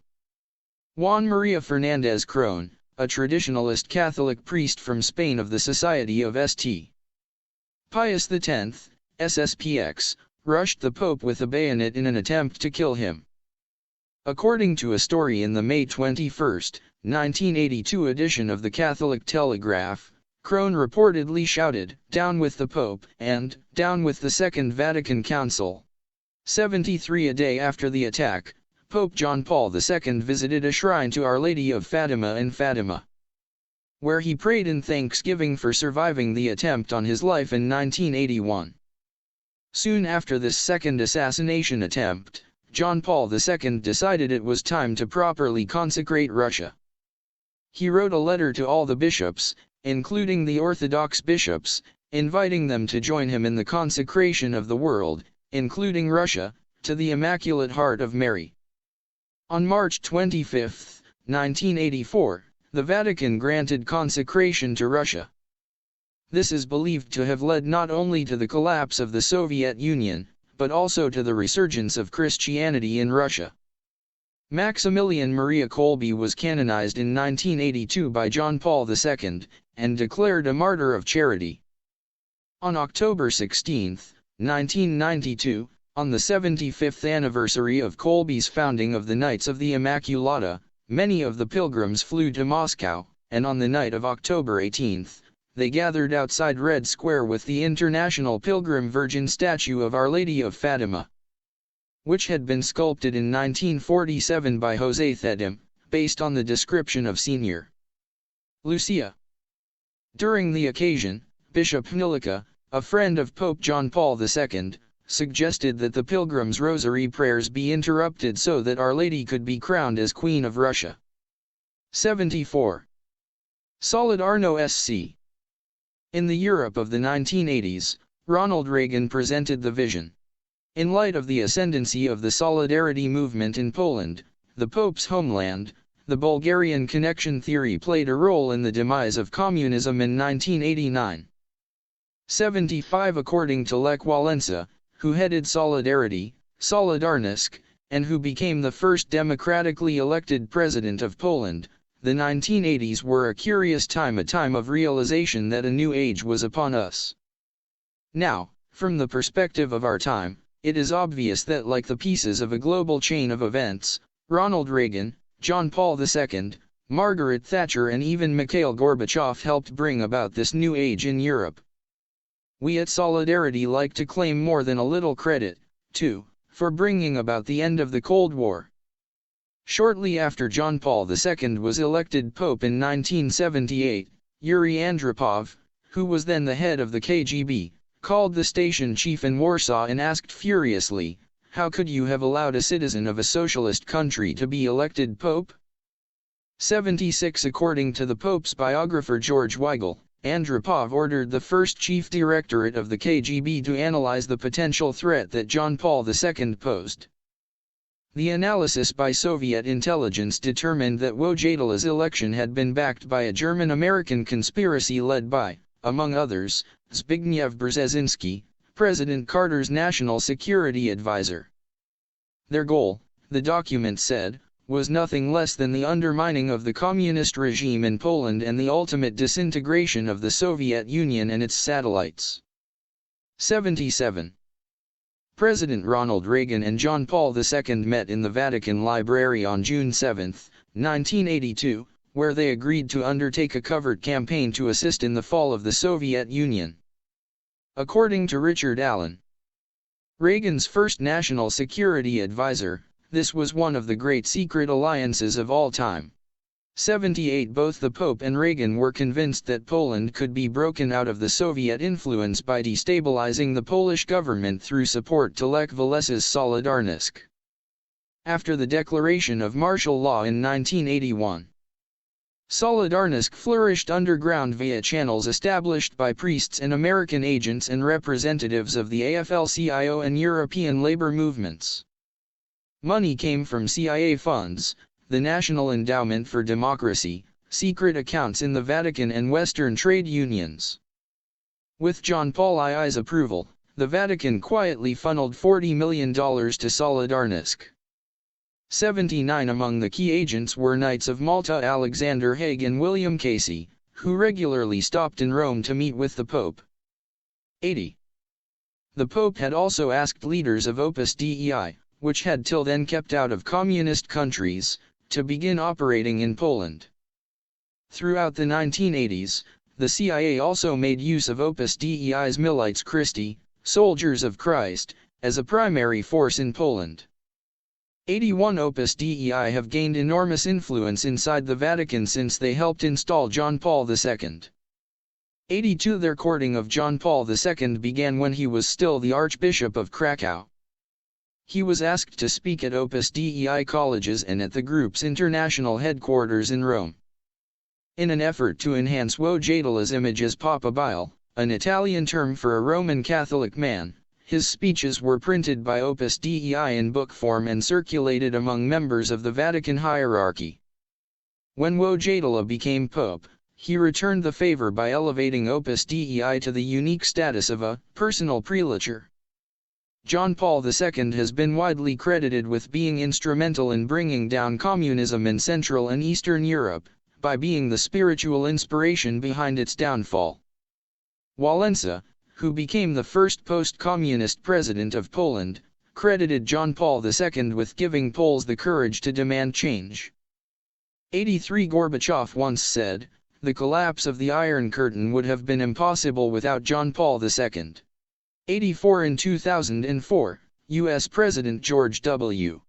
Juan Maria Fernandez Crone, a traditionalist Catholic priest from Spain of the Society of St. Pius X, SSPX, rushed the Pope with a bayonet in an attempt to kill him. According to a story in the May 21, 1982 edition of the Catholic Telegraph, Crone reportedly shouted, "Down with the Pope," and "Down with the Second Vatican Council." 73 A day after the attack, Pope John Paul II visited a shrine to Our Lady of Fatima in Fatima, where he prayed in thanksgiving for surviving the attempt on his life in 1981. Soon after this second assassination attempt, John Paul II decided it was time to properly consecrate Russia. He wrote a letter to all the bishops, including the Orthodox bishops, inviting them to join him in the consecration of the world, including Russia, to the Immaculate Heart of Mary. On March 25, 1984, the Vatican granted consecration to Russia. This is believed to have led not only to the collapse of the Soviet Union, but also to the resurgence of Christianity in Russia. Maximilian Maria Kolbe was canonized in 1982 by John Paul II, and declared a martyr of charity. On October 16, 1992, on the 75th anniversary of Kolbe's founding of the Knights of the Immaculata, many of the pilgrims flew to Moscow, and on the night of October 18, they gathered outside Red Square with the International Pilgrim Virgin statue of Our Lady of Fatima, which had been sculpted in 1947 by José Thetim, based on the description of Sr. Lucia. During the occasion, Bishop Hnilica, a friend of Pope John Paul II, suggested that the pilgrims' rosary prayers be interrupted so that Our Lady could be crowned as Queen of Russia. 74. Solidarno SC. In the Europe of the 1980s, Ronald Reagan presented the vision. In light of the ascendancy of the Solidarity movement in Poland, the Pope's homeland, the Bulgarian connection theory played a role in the demise of communism in 1989. 75 According to Lech Walesa, who headed Solidarity, Solidarnosc, and who became the first democratically elected president of Poland, the 1980s were a curious time, a time of realization that a new age was upon us. Now, from the perspective of our time, it is obvious that like the pieces of a global chain of events, Ronald Reagan, John Paul II, Margaret Thatcher and even Mikhail Gorbachev helped bring about this new age in Europe. We at Solidarity like to claim more than a little credit, too, for bringing about the end of the Cold War. Shortly after John Paul II was elected Pope in 1978, Yuri Andropov, who was then the head of the KGB, called the station chief in Warsaw and asked furiously, "How could you have allowed a citizen of a socialist country to be elected Pope?" 76 According to the Pope's biographer George Weigel, Andropov ordered the first chief directorate of the KGB to analyze the potential threat that John Paul II posed. The analysis by Soviet intelligence determined that Wojtyla's election had been backed by a German-American conspiracy led by, among others, Zbigniew Brzezinski, President Carter's national security advisor. Their goal, the document said, was nothing less than the undermining of the communist regime in Poland and the ultimate disintegration of the Soviet Union and its satellites. 77. President Ronald Reagan and John Paul II met in the Vatican Library on June 7, 1982, where they agreed to undertake a covert campaign to assist in the fall of the Soviet Union. According to Richard Allen, Reagan's first national security advisor, this was one of the great secret alliances of all time. 78 Both the Pope and Reagan were convinced that Poland could be broken out of the Soviet influence by destabilizing the Polish government through support to Lech Walesa's Solidarnosc. After the declaration of martial law in 1981, Solidarnosc flourished underground via channels established by priests and American agents and representatives of the AFL-CIO and European labor movements. Money came from CIA funds, the National Endowment for Democracy, secret accounts in the Vatican and Western trade unions. With John Paul II's approval, the Vatican quietly funneled $40 million to Solidarnosc. 79 Among the key agents were Knights of Malta Alexander Haig and William Casey, who regularly stopped in Rome to meet with the Pope. 80. The Pope had also asked leaders of Opus Dei, which had till then kept out of communist countries, to begin operating in Poland. Throughout the 1980s, the CIA also made use of Opus Dei's Milites Christi, Soldiers of Christ, as a primary force in Poland. 81 Opus Dei have gained enormous influence inside the Vatican since they helped install John Paul II. 82 Their courting of John Paul II began when he was still the Archbishop of Krakow. He was asked to speak at Opus Dei colleges and at the group's international headquarters in Rome. In an effort to enhance Wojtyla's image as Papa Bile, an Italian term for a Roman Catholic man, his speeches were printed by Opus Dei in book form and circulated among members of the Vatican hierarchy. When Wojtyla became pope, he returned the favor by elevating Opus Dei to the unique status of a personal prelature. John Paul II has been widely credited with being instrumental in bringing down communism in Central and Eastern Europe, by being the spiritual inspiration behind its downfall. Wałęsa, who became the first post-communist president of Poland, credited John Paul II with giving Poles the courage to demand change. 83 Gorbachev once said, "The collapse of the Iron Curtain would have been impossible without John Paul II." 84 In 2004, U.S. President George W.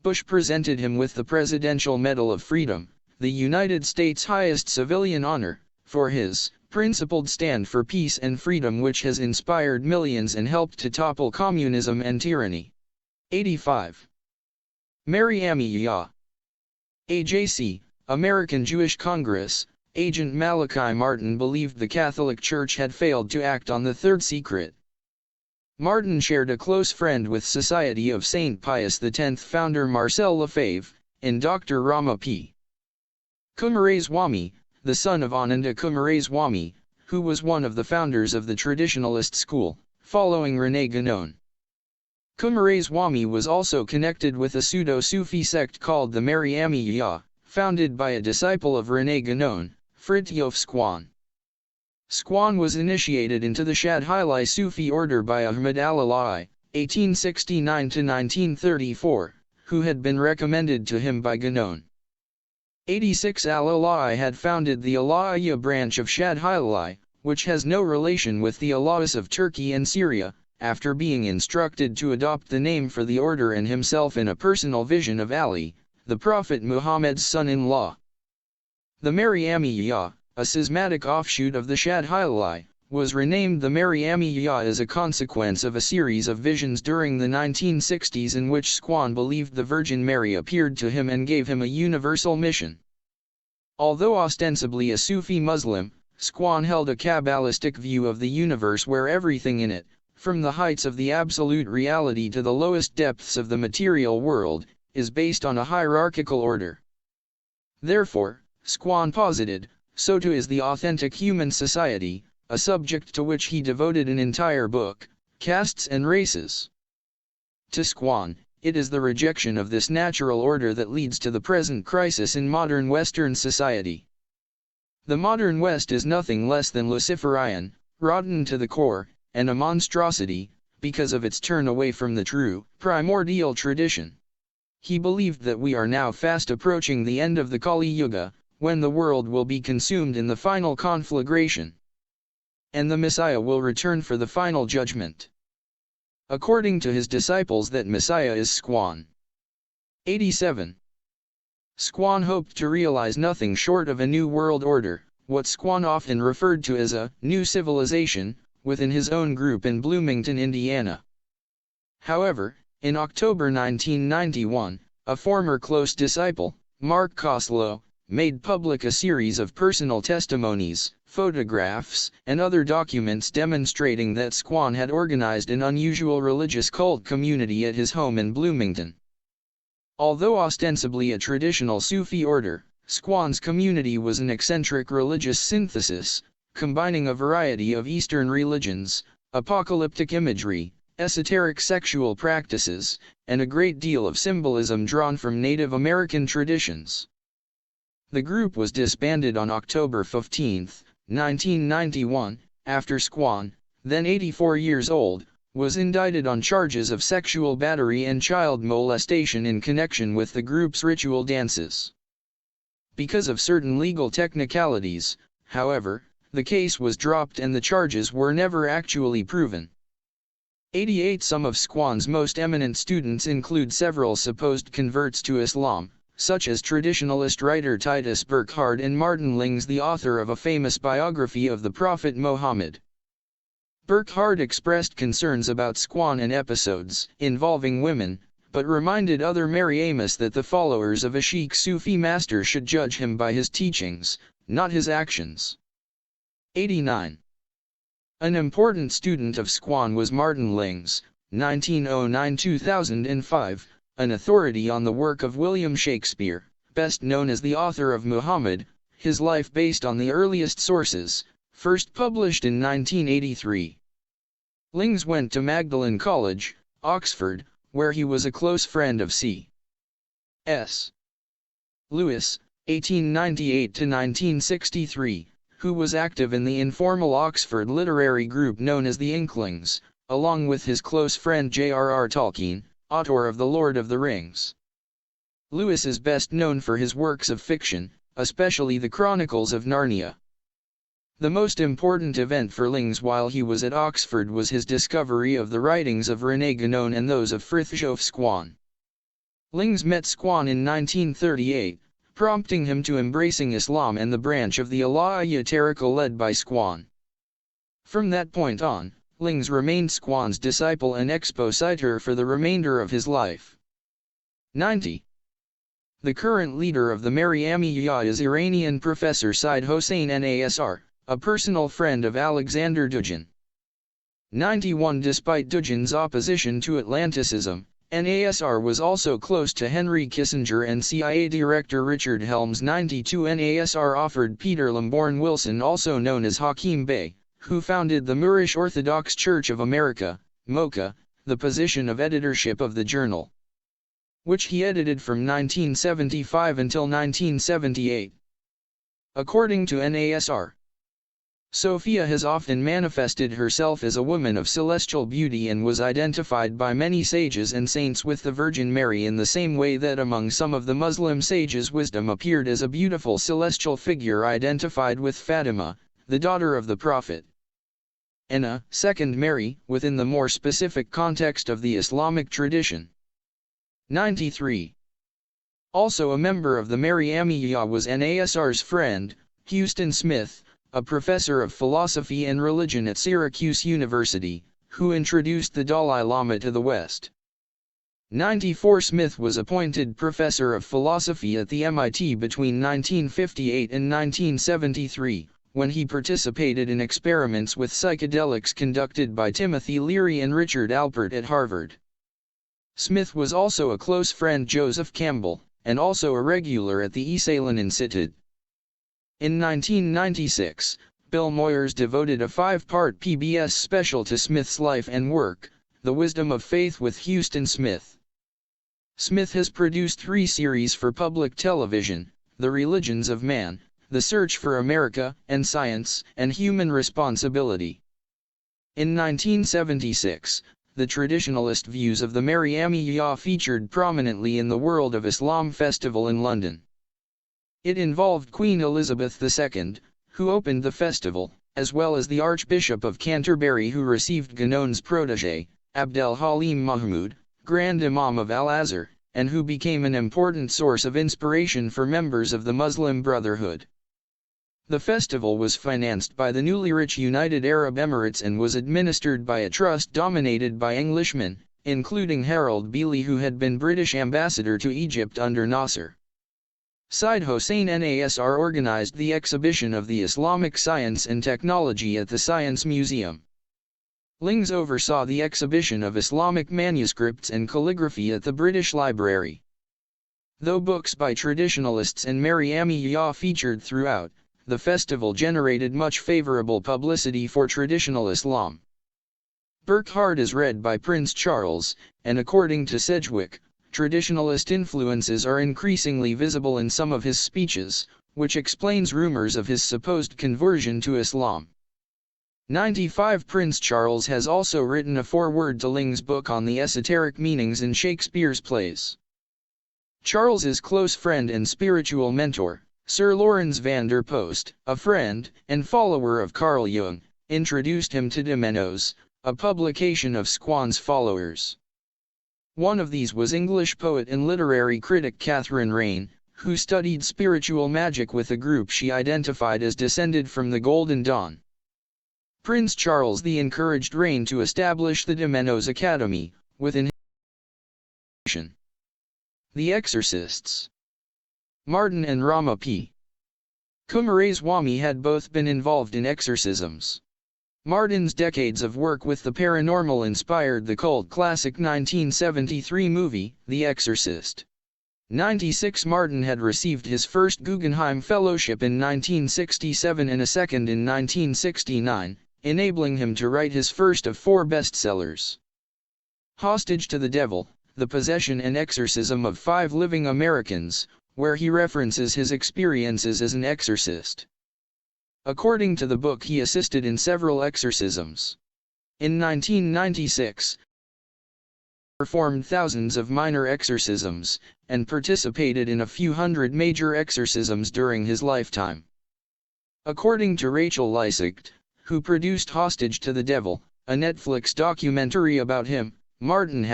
Bush presented him with the Presidential Medal of Freedom, the United States' highest civilian honor, for his principled stand for peace and freedom, which has inspired millions and helped to topple communism and tyranny. 85. Mary Amiya. AJC, American Jewish Congress, Agent Malachi Martin believed the Catholic Church had failed to act on the third secret. Martin shared a close friend with Society of St. Pius X founder Marcel Lefebvre, and Dr. Rama P. Coomaraswamy, the son of Ananda Coomaraswamy, who was one of the founders of the traditionalist school, following René Guénon. Coomaraswamy was also connected with a pseudo-Sufi sect called the Mary Amiya, founded by a disciple of René Guénon, Fritjof Squan. Squan was initiated into the Shadhili Sufi order by Ahmad al-Ala'i, 1869–1934, who had been recommended to him by Guénon. 86 Al-Ala'i had founded the Ala'iyya branch of Shadhili, which has no relation with the Alawis of Turkey and Syria, after being instructed to adopt the name for the order and himself in a personal vision of Ali, the Prophet Muhammad's son-in-law. The Mary Amiya, a schismatic offshoot of the Shadhili, was renamed the Mary Amiya as a consequence of a series of visions during the 1960s in which Squan believed the Virgin Mary appeared to him and gave him a universal mission. Although ostensibly a Sufi Muslim, Squan held a Kabbalistic view of the universe where everything in it, from the heights of the absolute reality to the lowest depths of the material world, is based on a hierarchical order. Therefore, Squan posited, so too is the authentic human society, a subject to which he devoted an entire book, Castes and Races. To Squan, it is the rejection of this natural order that leads to the present crisis in modern Western society. The modern West is nothing less than Luciferian, rotten to the core, and a monstrosity, because of its turn away from the true, primordial tradition. He believed that we are now fast approaching the end of the Kali Yuga, when the world will be consumed in the final conflagration, and the Messiah will return for the final judgment. According to his disciples, that Messiah is Squan. 87. Squan hoped to realize nothing short of a new world order, what Squan often referred to as a new civilization, within his own group in Bloomington, Indiana. However, in October 1991, a former close disciple, Mark Koslow, made public a series of personal testimonies, photographs, and other documents demonstrating that Squan had organized an unusual religious cult community at his home in Bloomington. Although ostensibly a traditional Sufi order, Squan's community was an eccentric religious synthesis, combining a variety of Eastern religions, apocalyptic imagery, esoteric sexual practices, and a great deal of symbolism drawn from Native American traditions. The group was disbanded on October 15, 1991, after Squan, then 84 years old, was indicted on charges of sexual battery and child molestation in connection with the group's ritual dances. Because of certain legal technicalities, however, the case was dropped and the charges were never actually proven. 88 Some of Squan's most eminent students include several supposed converts to Islam, such as traditionalist writer Titus Burckhardt and Martin Lings, the author of a famous biography of the Prophet Muhammad. Burckhardt expressed concerns about Squan and episodes involving women, but reminded other Mary Amos that the followers of a Sheikh Sufi master should judge him by his teachings, not his actions. 89. An important student of Squan was Martin Lings, 1909–2005, an authority on the work of William Shakespeare, best known as the author of Muhammad, his life based on the earliest sources, first published in 1983. Lings went to Magdalen College, Oxford, where he was a close friend of C.S. Lewis, 1898–1963, who was active in the informal Oxford literary group known as the Inklings, along with his close friend J.R.R. Tolkien, author of The Lord of the Rings. Lewis is best known for his works of fiction, especially the Chronicles of Narnia. The most important event for Lings while he was at Oxford was his discovery of the writings of René Guénon and those of Frithjof Squan. Lings met Squan in 1938, prompting him to embracing Islam and the branch of the Alawiyya Tariqa led by Squan. From that point on, Lings remained Squan's disciple and expositor for the remainder of his life. 90. The current leader of the Mary-Amiyya is Iranian professor Said Hossein Nasr, a personal friend of Alexander Dugin. 91. Despite Dugin's opposition to Atlanticism, Nasr was also close to Henry Kissinger and CIA Director Richard Helms. 92. Nasr offered Peter Lamborn Wilson, also known as Hakim Bey, who founded the Moorish Orthodox Church of America, MOCA, the position of editorship of the journal, which he edited from 1975 until 1978. According to Nasr, Sophia has often manifested herself as a woman of celestial beauty and was identified by many sages and saints with the Virgin Mary in the same way that among some of the Muslim sages wisdom appeared as a beautiful celestial figure identified with Fatima, the daughter of the Prophet. Anna, second Mary, within the more specific context of the Islamic tradition. 93. Also a member of the Mary-Amiyya was Nasr's friend, Houston Smith, a professor of philosophy and religion at Syracuse University, who introduced the Dalai Lama to the West. 94. Smith was appointed professor of philosophy at the MIT between 1958 and 1973, when he participated in experiments with psychedelics conducted by Timothy Leary and Richard Alpert at Harvard. Smith was also a close friend Joseph Campbell, and also a regular at the Esalen Institute. In 1996, Bill Moyers devoted a 5-part PBS special to Smith's life and work, The Wisdom of Faith with Houston Smith. Smith has produced 3 series for public television: The Religions of Man, The Search for America, and Science and Human Responsibility. In 1976, the traditionalist views of the Mary-Amiyya featured prominently in the World of Islam Festival in London. It involved Queen Elizabeth II, who opened the festival, as well as the Archbishop of Canterbury, who received Guénon's protégé, Abdel Halim Mahmoud, Grand Imam of Al-Azhar, and who became an important source of inspiration for members of the Muslim Brotherhood. The festival was financed by the newly rich United Arab Emirates and was administered by a trust dominated by Englishmen, including Harold Beeley, who had been British ambassador to Egypt under Nasser. Said Hossein Nasr organized the exhibition of the Islamic Science and Technology at the Science Museum. Lings oversaw the exhibition of Islamic manuscripts and calligraphy at the British Library. Though books by traditionalists and Mary-Amiyya featured throughout, the festival generated much favorable publicity for traditional Islam. Burckhardt is read by Prince Charles, and according to Sedgwick, traditionalist influences are increasingly visible in some of his speeches, which explains rumors of his supposed conversion to Islam. 95. Prince Charles has also written a foreword to Ling's book on the esoteric meanings in Shakespeare's plays. Charles's close friend and spiritual mentor, Sir Lawrence van der Post, a friend and follower of Carl Jung, introduced him to de Menno's, a publication of Squan's followers. One of these was English poet and literary critic Catherine Raine, who studied spiritual magic with a group she identified as descended from the Golden Dawn. Prince Charles I encouraged Raine to establish the de Mennos Academy, within his. The Exorcists. Martin and Rama P. Coomaraswamy had both been involved in exorcisms. Martin's decades of work with the paranormal inspired the cult classic 1973 movie, The Exorcist. 96 Martin had received his first Guggenheim Fellowship in 1967 and a second in 1969, enabling him to write his first of 4 bestsellers. Hostage to the Devil, The Possession and Exorcism of 5 Living Americans, where he references his experiences as an exorcist. According to the book, he assisted in several exorcisms. In 1996, performed thousands of minor exorcisms, and participated in a few hundred major exorcisms during his lifetime. According to Rachel Lysicht, who produced Hostage to the Devil, a Netflix documentary about him, Martin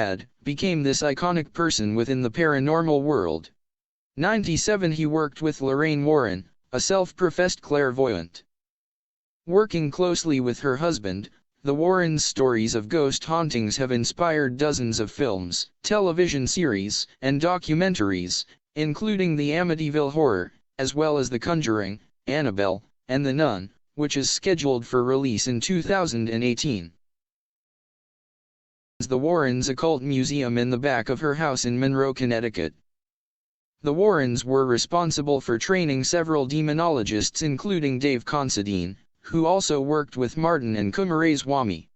became this iconic person within the paranormal world. 97 He worked with Lorraine Warren, a self-professed clairvoyant. Working closely with her husband, the Warrens' stories of ghost hauntings have inspired dozens of films, television series, and documentaries, including The Amityville Horror, as well as The Conjuring, Annabelle, and The Nun, which is scheduled for release in 2018. The Warrens' Occult Museum in the back of her house in Monroe, Connecticut. The Warrens were responsible for training several demonologists including Dave Considine, who also worked with Martin and Coomaraswamy.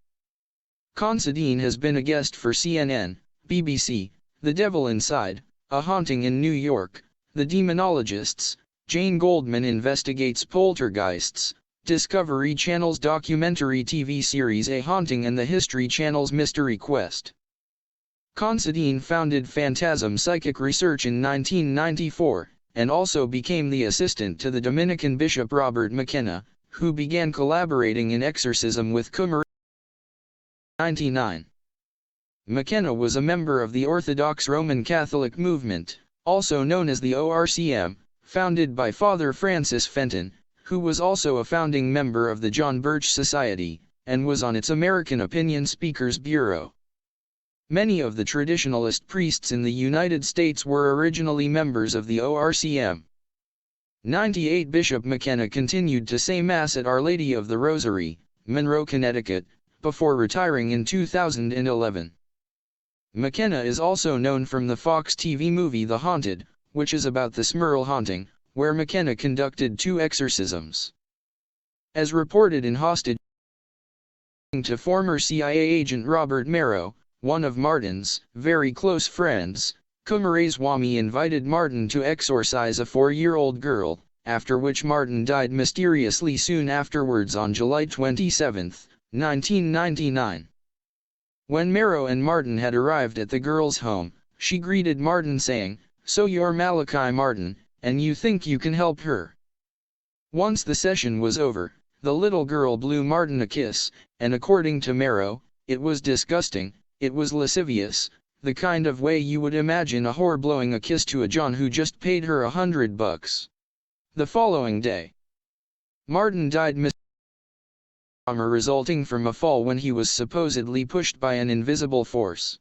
Considine has been a guest for CNN, BBC, The Devil Inside, A Haunting in New York, The Demonologists, Jane Goldman Investigates Poltergeists, Discovery Channel's documentary TV series A Haunting and the History Channel's Mystery Quest. Considine founded Phantasm Psychic Research in 1994, and also became the assistant to the Dominican Bishop Robert McKenna, who began collaborating in exorcism with Coomaraswamy. 99. McKenna was a member of the Orthodox Roman Catholic movement, also known as the ORCM, founded by Father Francis Fenton, who was also a founding member of the John Birch Society, and was on its American Opinion Speakers Bureau. Many of the traditionalist priests in the United States were originally members of the ORCM. 98 Bishop McKenna continued to say Mass at Our Lady of the Rosary, Monroe, Connecticut, before retiring in 2011. McKenna is also known from the Fox TV movie The Haunted, which is about the Smurl haunting, where McKenna conducted 2 exorcisms. As reported in Hostage to former CIA agent Robert Merrow, one of Martin's very close friends, Coomaraswamy invited Martin to exorcise a 4-year-old girl, after which Martin died mysteriously soon afterwards on July 27, 1999. When Merrow and Martin had arrived at the girl's home, she greeted Martin saying, "So you're Malachi Martin, and you think you can help her?" Once the session was over, the little girl blew Martin a kiss, and according to Merrow, it was disgusting. It was lascivious, the kind of way you would imagine a whore blowing a kiss to a John who just paid her $100. The following day, Martin died resulting from a fall when he was supposedly pushed by an invisible force.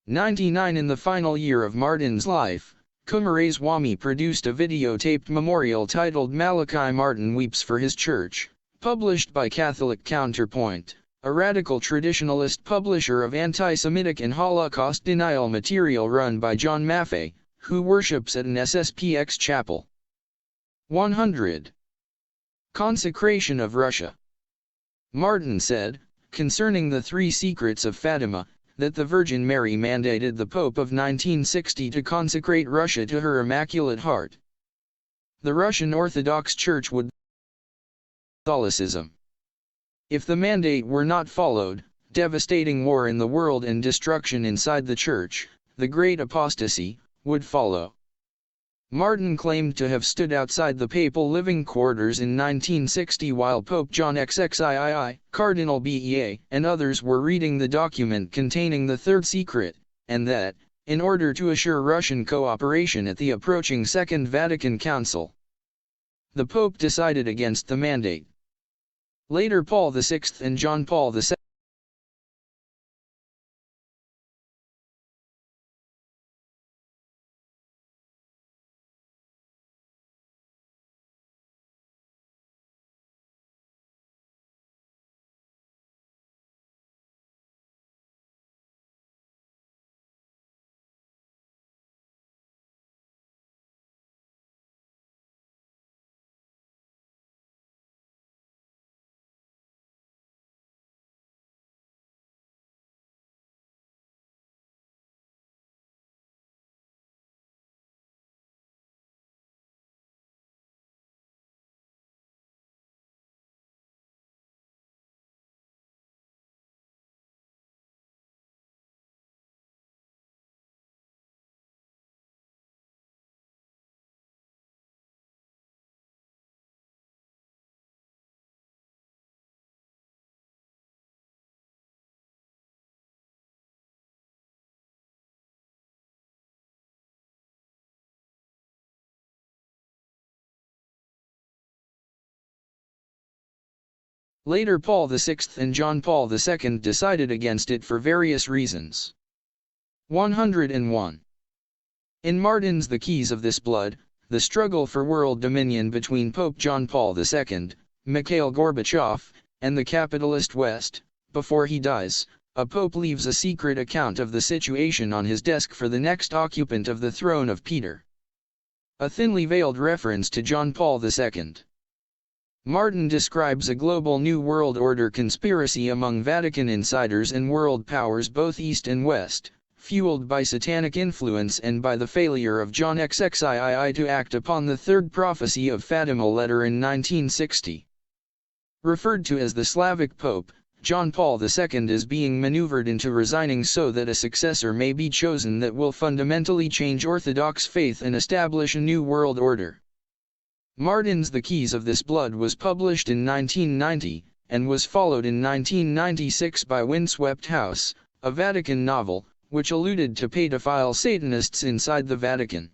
99 In the final year of Martin's life, Coomaraswamy produced a videotaped memorial titled Malachi Martin Weeps for His Church, published by Catholic Counterpoint, a radical traditionalist publisher of anti-Semitic and Holocaust denial material run by John Maffei, who worships at an SSPX chapel. 100. Consecration of Russia. Martin said, concerning the 3 secrets of Fatima, that the Virgin Mary mandated the Pope of 1960 to consecrate Russia to her Immaculate Heart. The Russian Orthodox Church would Catholicism. If the mandate were not followed, devastating war in the world and destruction inside the Church, the Great Apostasy, would follow. Martin claimed to have stood outside the papal living quarters in 1960 while Pope John XXIII, Cardinal Bea, and others were reading the document containing the third secret, and that, in order to assure Russian cooperation at the approaching Second Vatican Council, the Pope decided against the mandate. Later Paul VI and John Paul II Later Paul VI and John Paul II decided against it for various reasons. 101. In Martin's The Keys of This Blood, the struggle for world dominion between Pope John Paul II, Mikhail Gorbachev, and the capitalist West, before he dies, a pope leaves a secret account of the situation on his desk for the next occupant of the throne of Peter. A thinly veiled reference to John Paul II. Martin describes a global New World Order conspiracy among Vatican insiders and world powers both East and West, fueled by satanic influence and by the failure of John XXIII to act upon the third prophecy of Fatima letter in 1960. Referred to as the Slavic Pope, John Paul II is being maneuvered into resigning so that a successor may be chosen that will fundamentally change Orthodox faith and establish a new world order. Martin's The Keys of This Blood was published in 1990, and was followed in 1996 by Windswept House, a Vatican novel, which alluded to pedophile Satanists inside the Vatican.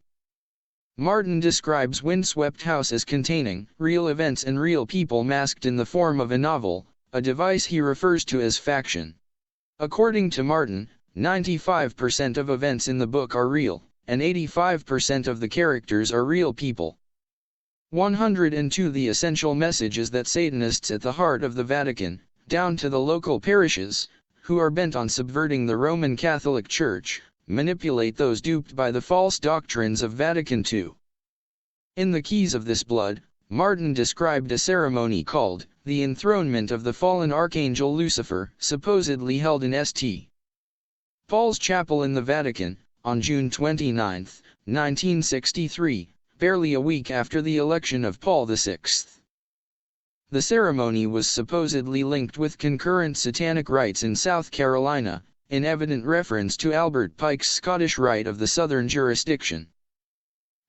Martin describes Windswept House as containing real events and real people masked in the form of a novel, a device he refers to as faction. According to Martin, 95% of events in the book are real, and 85% of the characters are real people. 102. The essential message is that Satanists at the heart of the Vatican, down to the local parishes, who are bent on subverting the Roman Catholic Church, manipulate those duped by the false doctrines of Vatican II. In The Keys of This Blood, Martin described a ceremony called the enthronement of the fallen archangel Lucifer, supposedly held in St. Paul's Chapel in the Vatican, on June 29, 1963. Barely a week after the election of Paul VI. The ceremony was supposedly linked with concurrent satanic rites in South Carolina, in evident reference to Albert Pike's Scottish Rite of the Southern Jurisdiction.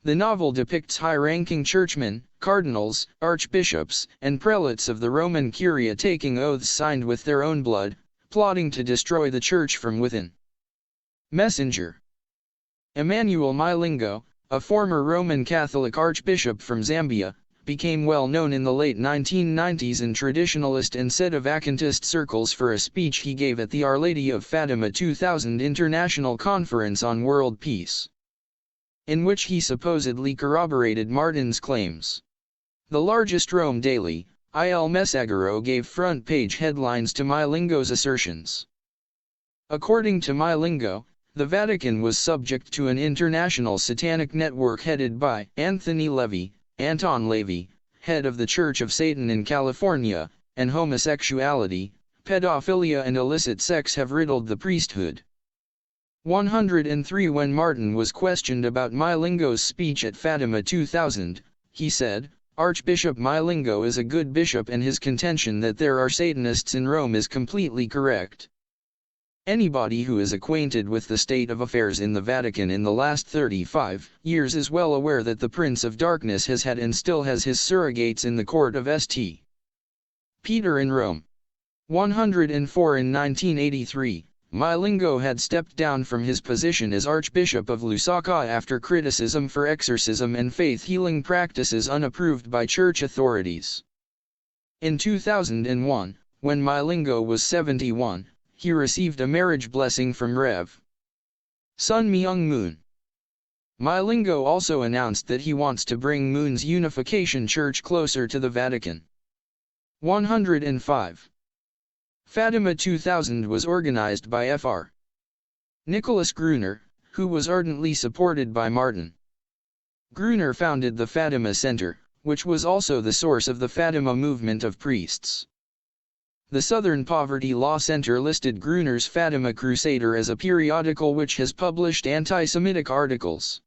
The novel depicts high-ranking churchmen, cardinals, archbishops, and prelates of the Roman Curia taking oaths signed with their own blood, plotting to destroy the church from within. Messenger. Emmanuel Mailingo, a former Roman Catholic archbishop from Zambia, became well known in the late 1990s in traditionalist and sedevacantist circles for a speech he gave at the Our Lady of Fatima 2000 International Conference on World Peace, in which he supposedly corroborated Martin's claims. The largest Rome daily, Il Messaggero, gave front-page headlines to Mailingo's assertions. According to Mailingo, the Vatican was subject to an international satanic network headed by Anton Lavey, head of the Church of Satan in California, and homosexuality, pedophilia and illicit sex have riddled the priesthood. 103. When Martin was questioned about Mailingo's speech at Fatima 2000, he said, "Archbishop Mailingo is a good bishop and his contention that there are Satanists in Rome is completely correct." Anybody who is acquainted with the state of affairs in the Vatican in the last 35 years is well aware that the Prince of Darkness has had and still has his surrogates in the court of St. Peter in Rome. 104 in 1983, Milingo had stepped down from his position as Archbishop of Lusaka after criticism for exorcism and faith-healing practices unapproved by church authorities. In 2001, when Milingo was 71, he received a marriage blessing from Rev. Sun Myung Moon. Milingo also announced that he wants to bring Moon's Unification Church closer to the Vatican. 105. Fatima 2000 was organized by Fr. Nicholas Gruner, who was ardently supported by Martin. Gruner founded the Fatima Center, which was also the source of the Fatima movement of priests. The Southern Poverty Law Center listed Gruner's Fatima Crusader as a periodical which has published anti-Semitic articles.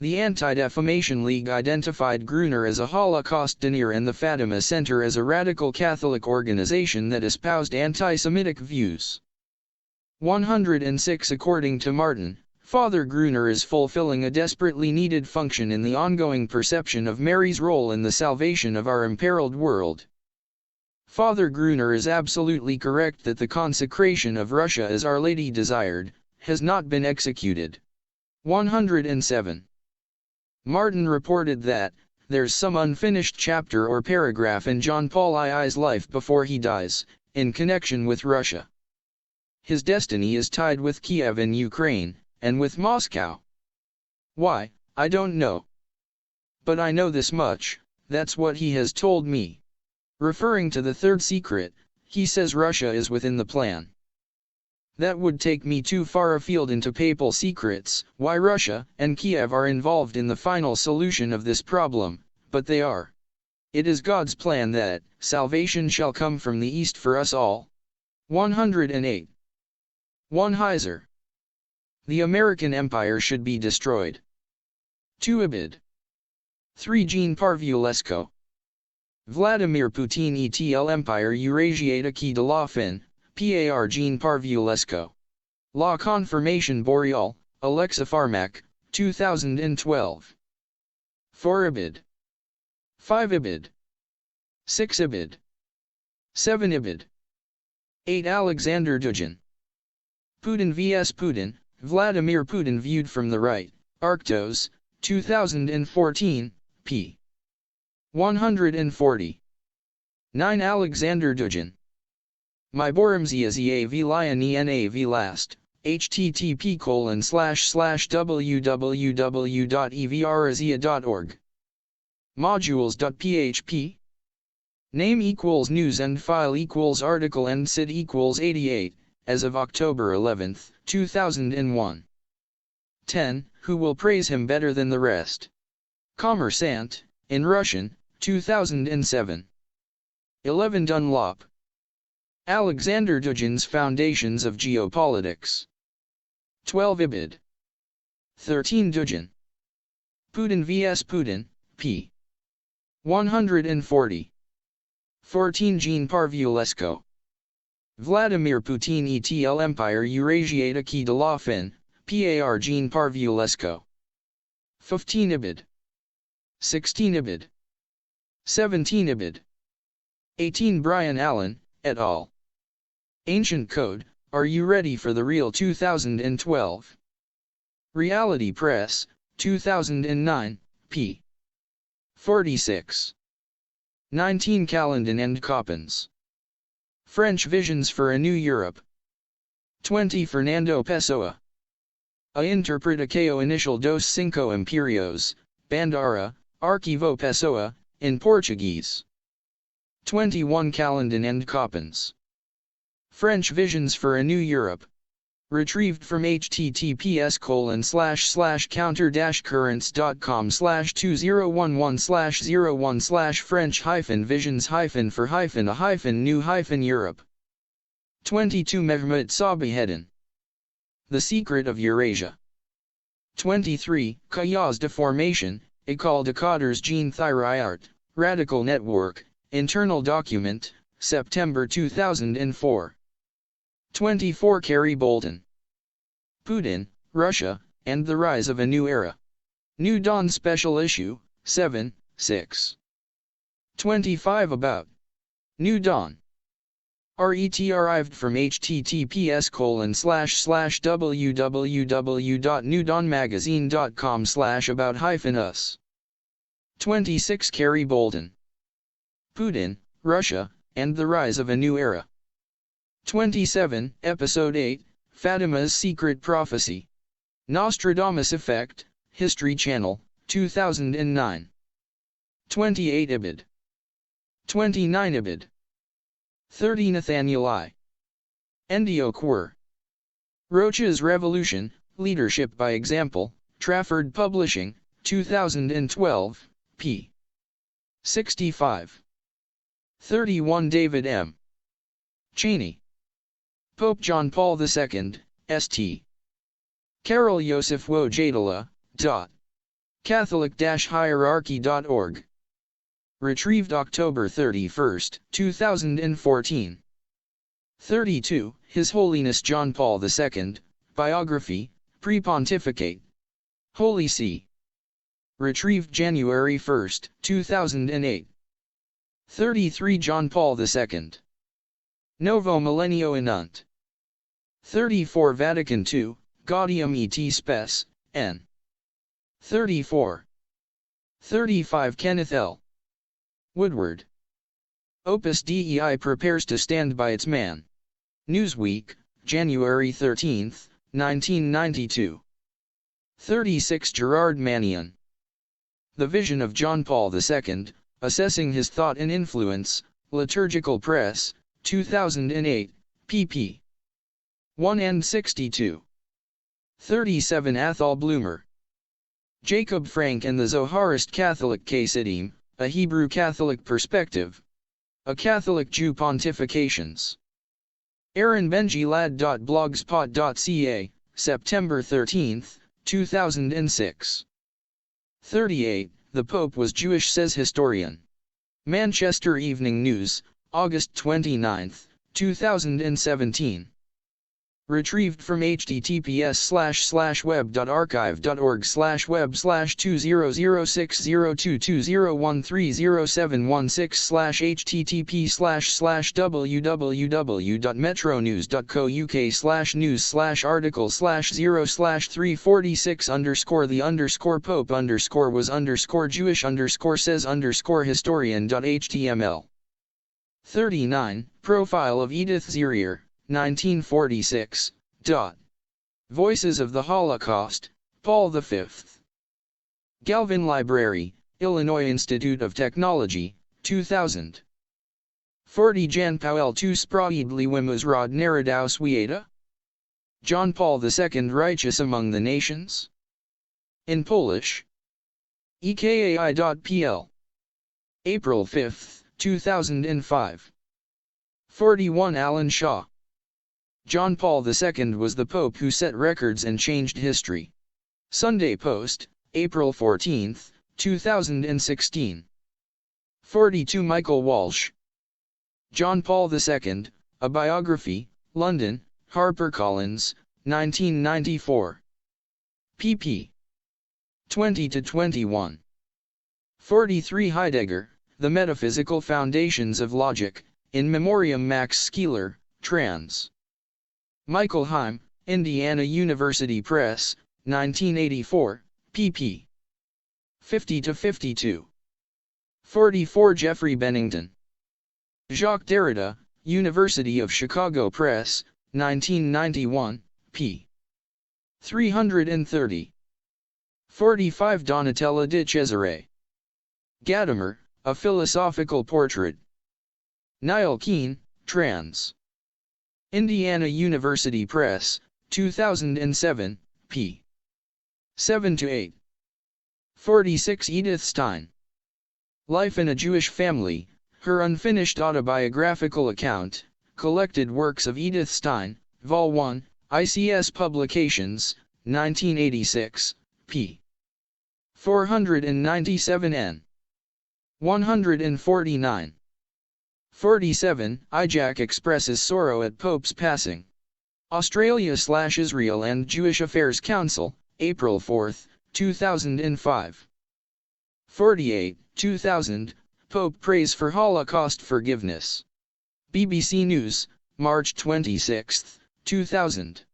The Anti-Defamation League identified Gruner as a Holocaust denier and the Fatima Center as a radical Catholic organization that espoused anti-Semitic views. 106 According to Martin, Father Gruner is fulfilling a desperately needed function in the ongoing perception of Mary's role in the salvation of our imperiled world. Father Gruner is absolutely correct that the consecration of Russia as Our Lady desired, has not been executed. 107. Martin reported that, there's some unfinished chapter or paragraph in John Paul II's life before he dies, in connection with Russia. His destiny is tied with Kiev in Ukraine, and with Moscow. Why, I don't know. But I know this much, that's what he has told me. Referring to the third secret, he says Russia is within the plan. That would take me too far afield into papal secrets, why Russia and Kiev are involved in the final solution of this problem, but they are. It is God's plan that salvation shall come from the east for us all. 108. 1 Heiser. The American Empire should be destroyed. 2 Ibid. 3 Jean Parvulesco. Vladimir Putin etl Empire Eurasiatique de la fin, par Jean Parvulesco. La Confirmation Boreal, Alexa Farmak, 2012. 4 Ibid. 5 Ibid. 6 Ibid. 7 Ibid. 8 Alexander Dugin. Putin vs Putin, Vladimir Putin viewed from the right, Arctos, 2014, p. 140. 9 Alexander Dugin. My Borumzia v Lion v last, http://www.evrazia.org. Modules.php. Name equals news and file equals article and sid equals 88, as of October 11, 2001. 10. Who will praise him better than the rest? Kommersant, in Russian, 2007. 11 Dunlop. Alexander Dugin's Foundations of Geopolitics. 12 Ibid. 13 Dugin. Putin vs Putin, p. 140. 14 Jean Parvulesco. Vladimir Putin etl Empire Eurasiatique de la fin, par Jean Parvulesco. 15 Ibid. 16 Ibid. 17 Ibid. 18 Brian Allen, et al. Ancient Code, Are You Ready for the Real 2012. Reality Press, 2009, p. 46. 19 Calendin and Coppens. French Visions for a New Europe. 20 Fernando Pessoa. A Interpretação Inicial dos Cinco Impérios, Bandara, Arquivo Pessoa, in Portuguese. 21 Calendin and Coppens. French Visions for a New Europe. Retrieved from https://counter-currents.com/2011/French-visions-for-a-new-Europe. 22 Mehmet Sabiheddin. The Secret of Eurasia. 23 Kayaz Deformation, École de Cadres Gene Thyroid, Radical Network, Internal Document, September 2004. 24 Kerry Bolton. Putin, Russia, and the Rise of a New Era. New Dawn Special Issue, 7, 6. 25 About New Dawn. Retrieved from https://www.newdawnmagazine.com/about-us. 26 Kerry Bolton. Putin, Russia, and the Rise of a New Era. 27 Episode 8, Fatima's Secret Prophecy. Nostradamus Effect, History Channel, 2009. 28 Ibid. 29 Ibid. 30 Nathaniel I. Endio Quer. Roach's Revolution, Leadership by Example, Trafford Publishing, 2012, p. 65. 31 David M. Cheney. Pope John Paul II, St. Karol Józef Wojtyla, Catholic-hierarchy.org. Retrieved October 31, 2014. 32. His Holiness John Paul II, Biography, Pre-Pontificate. Holy See. Retrieved January 1, 2008. 33. John Paul II. Novo Millennio Inunt. 34. Vatican II, Gaudium et Spes, n. 34. 35. Kenneth L. Woodward. Opus Dei prepares to stand by its man. Newsweek, January 13, 1992. 36. Gerard Mannion. The Vision of John Paul II, Assessing His Thought and Influence, Liturgical Press, 2008, pp. 1 and 62. 37. Athol Bloomer. Jacob Frank and the Zoharist Catholic Chassidim, A Hebrew Catholic Perspective. A Catholic Jew Pontifications. aaronbenjilad.blogspot.ca, September 13, 2006. 38. The Pope was Jewish, says historian. Manchester Evening News, August 29, 2017. Retrieved from https://web.archive.org/2006342201306/http://w.w.w.metronewws.co.uk/news/article/03346_was_Jewish_says_Paul_the_Pope_. 39. Profile of Edith Zurier, 1946. Voices of the Holocaust, Paul V. Galvin Library, Illinois Institute of Technology, 2000. 40. Jan Powell II Sprawiedliwym Uzrod Narodow Świata? John Paul II Righteous Among the Nations? In Polish. EKAI.pl. April 5, 2005. 41. Alan Shaw. John Paul II was the Pope who set records and changed history. Sunday Post, April 14, 2016. 42. Michael Walsh. John Paul II, A Biography, London, HarperCollins, 1994. pp. 20-21. 43. Heidegger, The Metaphysical Foundations of Logic, in Memoriam Max Skeeler, trans. Michael Heim, Indiana University Press, 1984, pp. 50-52. 44. Jeffrey Bennington. Jacques Derrida, University of Chicago Press, 1991, p. 330. 45. Donatella di Cesare. Gadamer, A Philosophical Portrait. Niall Keane, trans. Indiana University Press, 2007, p. 7-8. 46. Edith Stein. Life in a Jewish Family, Her Unfinished Autobiographical Account, Collected Works of Edith Stein, Vol. 1, ICS Publications, 1986, p. 497n. 149. 47. Ijack expresses sorrow at Pope's passing. Australia/Israel and Jewish Affairs Council, April 4, 2005. 48, 2000, Pope prays for Holocaust forgiveness. BBC News, March 26, 2000.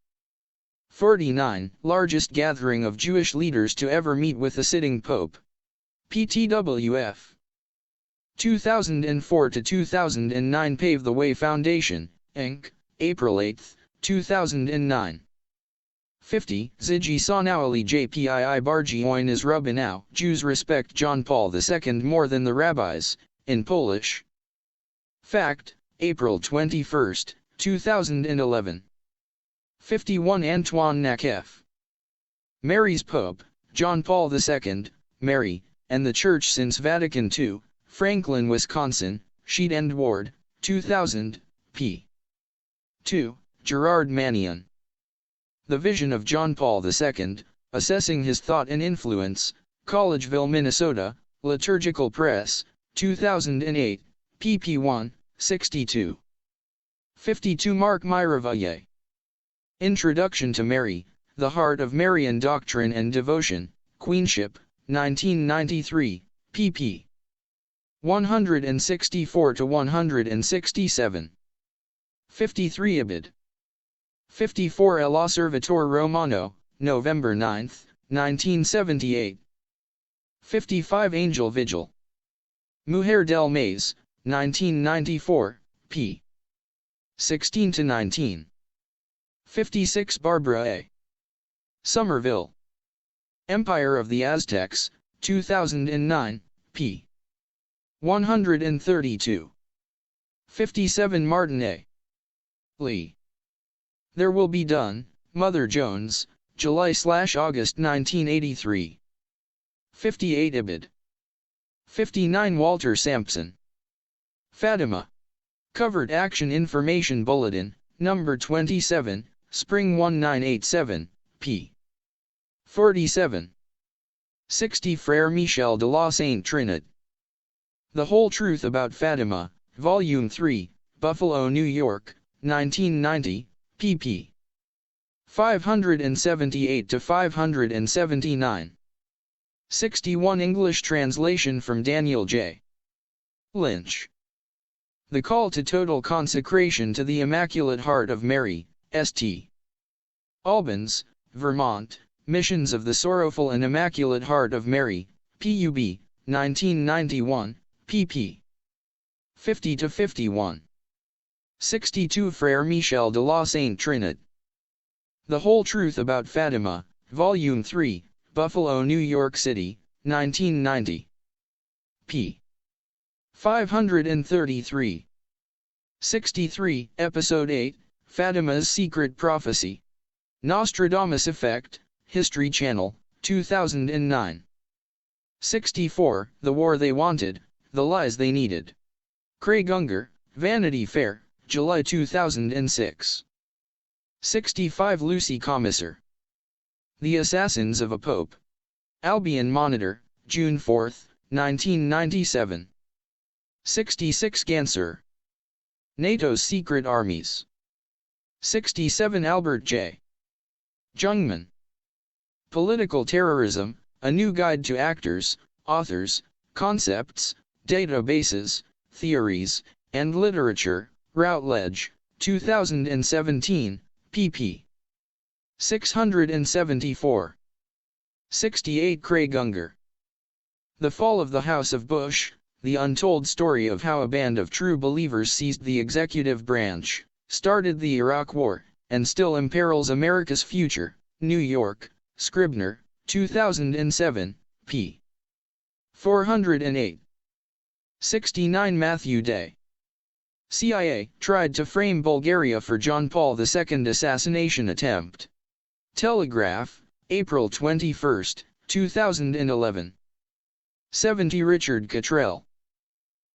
49, largest gathering of Jewish leaders to ever meet with a sitting pope. PTWF. 2004 to 2009 Pave the Way Foundation, Inc., April 8, 2009. 50, Ziggy Sonawali JPII Bargi Oin is Rubinow, Jews respect John Paul II more than the rabbis, in Polish. Fact, April 21, 2011. 51 Antoine Nakef. Mary's Pope, John Paul II, Mary, and the Church since Vatican II, Franklin, Wisconsin, Sheet and Ward, 2000, p. 2, Gerard Mannion. The Vision of John Paul II, Assessing His Thought and Influence, Collegeville, Minnesota, Liturgical Press, 2008, pp 1, 62. 52 Mark Miravalle. Introduction to Mary, The Heart of Marian Doctrine and Devotion, Queenship, 1993, pp. 164 to 167. 53 Ibid. 54 El Osservatore Romano, November 9, 1978. 55 Angel Vigil. Mujer del Mes, 1994, p. 16 to 19. 56 Barbara A. Somerville. Empire of the Aztecs, 2009, p. 132. 57 Martin A. Lee. There Will Be Done, Mother Jones, July/August 1983. 58 Ibid. 59 Walter Sampson. Fatima. Covert Action Information Bulletin, Number 27, Spring 1987, p. 47. 60 Frère Michel de la Sainte Trinité. The Whole Truth About Fatima, Volume 3, Buffalo, New York, 1990, pp. 578 to 579. 61 English translation from Daniel J. Lynch. The Call to Total Consecration to the Immaculate Heart of Mary, St. Albans, Vermont, Missions of the Sorrowful and Immaculate Heart of Mary, Pub. 1991, pp. 50 to 51. 62 Frère Michel de la Sainte Trinité. The Whole Truth About Fatima, Volume 3, Buffalo, New York City, 1990. p. 533. 63 Episode 8, Fatima's Secret Prophecy. Nostradamus Effect, History Channel, 2009. 64 The War They Wanted, The Lies They Needed. Craig Unger, Vanity Fair, July 2006. 65 Lucy Commissar. The Assassins of a Pope. Albion Monitor, June 4, 1997. 66 Ganser. NATO's Secret Armies. 67 Albert J. Jungmann. Political Terrorism, A New Guide to Actors, Authors, Concepts, Databases, Theories, and Literature, Routledge, 2017, pp. 674. 68 Craig Unger. The Fall of the House of Bush, The Untold Story of How a Band of True Believers Seized the Executive Branch, Started the Iraq War, and Still Imperils America's Future, New York, Scribner, 2007, p. 408. 69 Matthew Day. CIA tried to frame Bulgaria for John Paul II assassination attempt. Telegraph, April 21, 2011. 70 Richard Cottrell.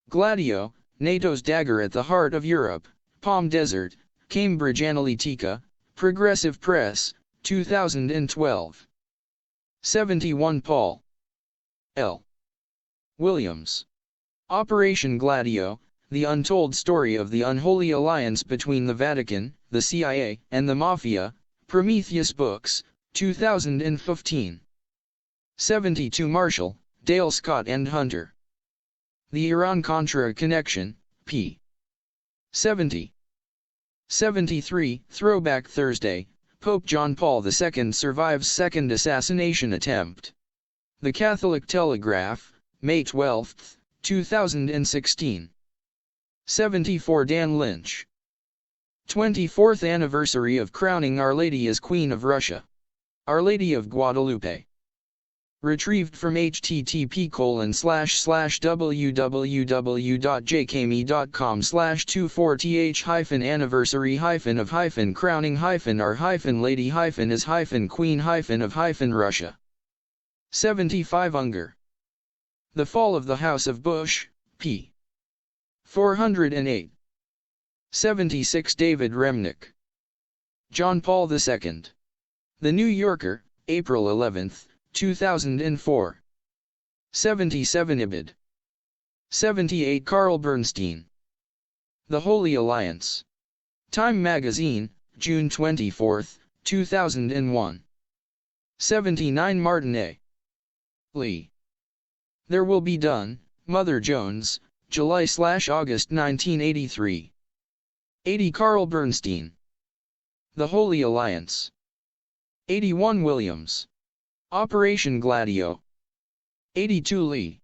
Gladio, NATO's Dagger at the Heart of Europe, Palm Desert, Cambridge Analytica, Progressive Press, 2012. 71 Paul L. Williams. Operation Gladio, The Untold Story of the Unholy Alliance Between the Vatican, the CIA, and the Mafia, Prometheus Books, 2015. 72 Marshall, Dale Scott and Hunter. The Iran-Contra Connection, p. 70. 73 Throwback Thursday, Pope John Paul II survives second assassination attempt. The Catholic Telegraph, May 12, 2016. 74 Dan Lynch. 24th anniversary of crowning Our Lady as Queen of Russia. Our Lady of Guadalupe. Retrieved from http://www.jkme.com/240h-Our-Lady-as-Queen-of-Russia. 75 Unger. The Fall of the House of Bush, p. 408. 76 David Remnick. John Paul II. The New Yorker, April 11, 2004. 77 Ibid. 78 Carl Bernstein. The Holy Alliance. Time Magazine, June 24, 2001. 79 Martin A. Lee. There Will Be Done, Mother Jones, July/August 1983. 80 Carl Bernstein. The Holy Alliance. 81 Williams. Operation Gladio. 82 Lee.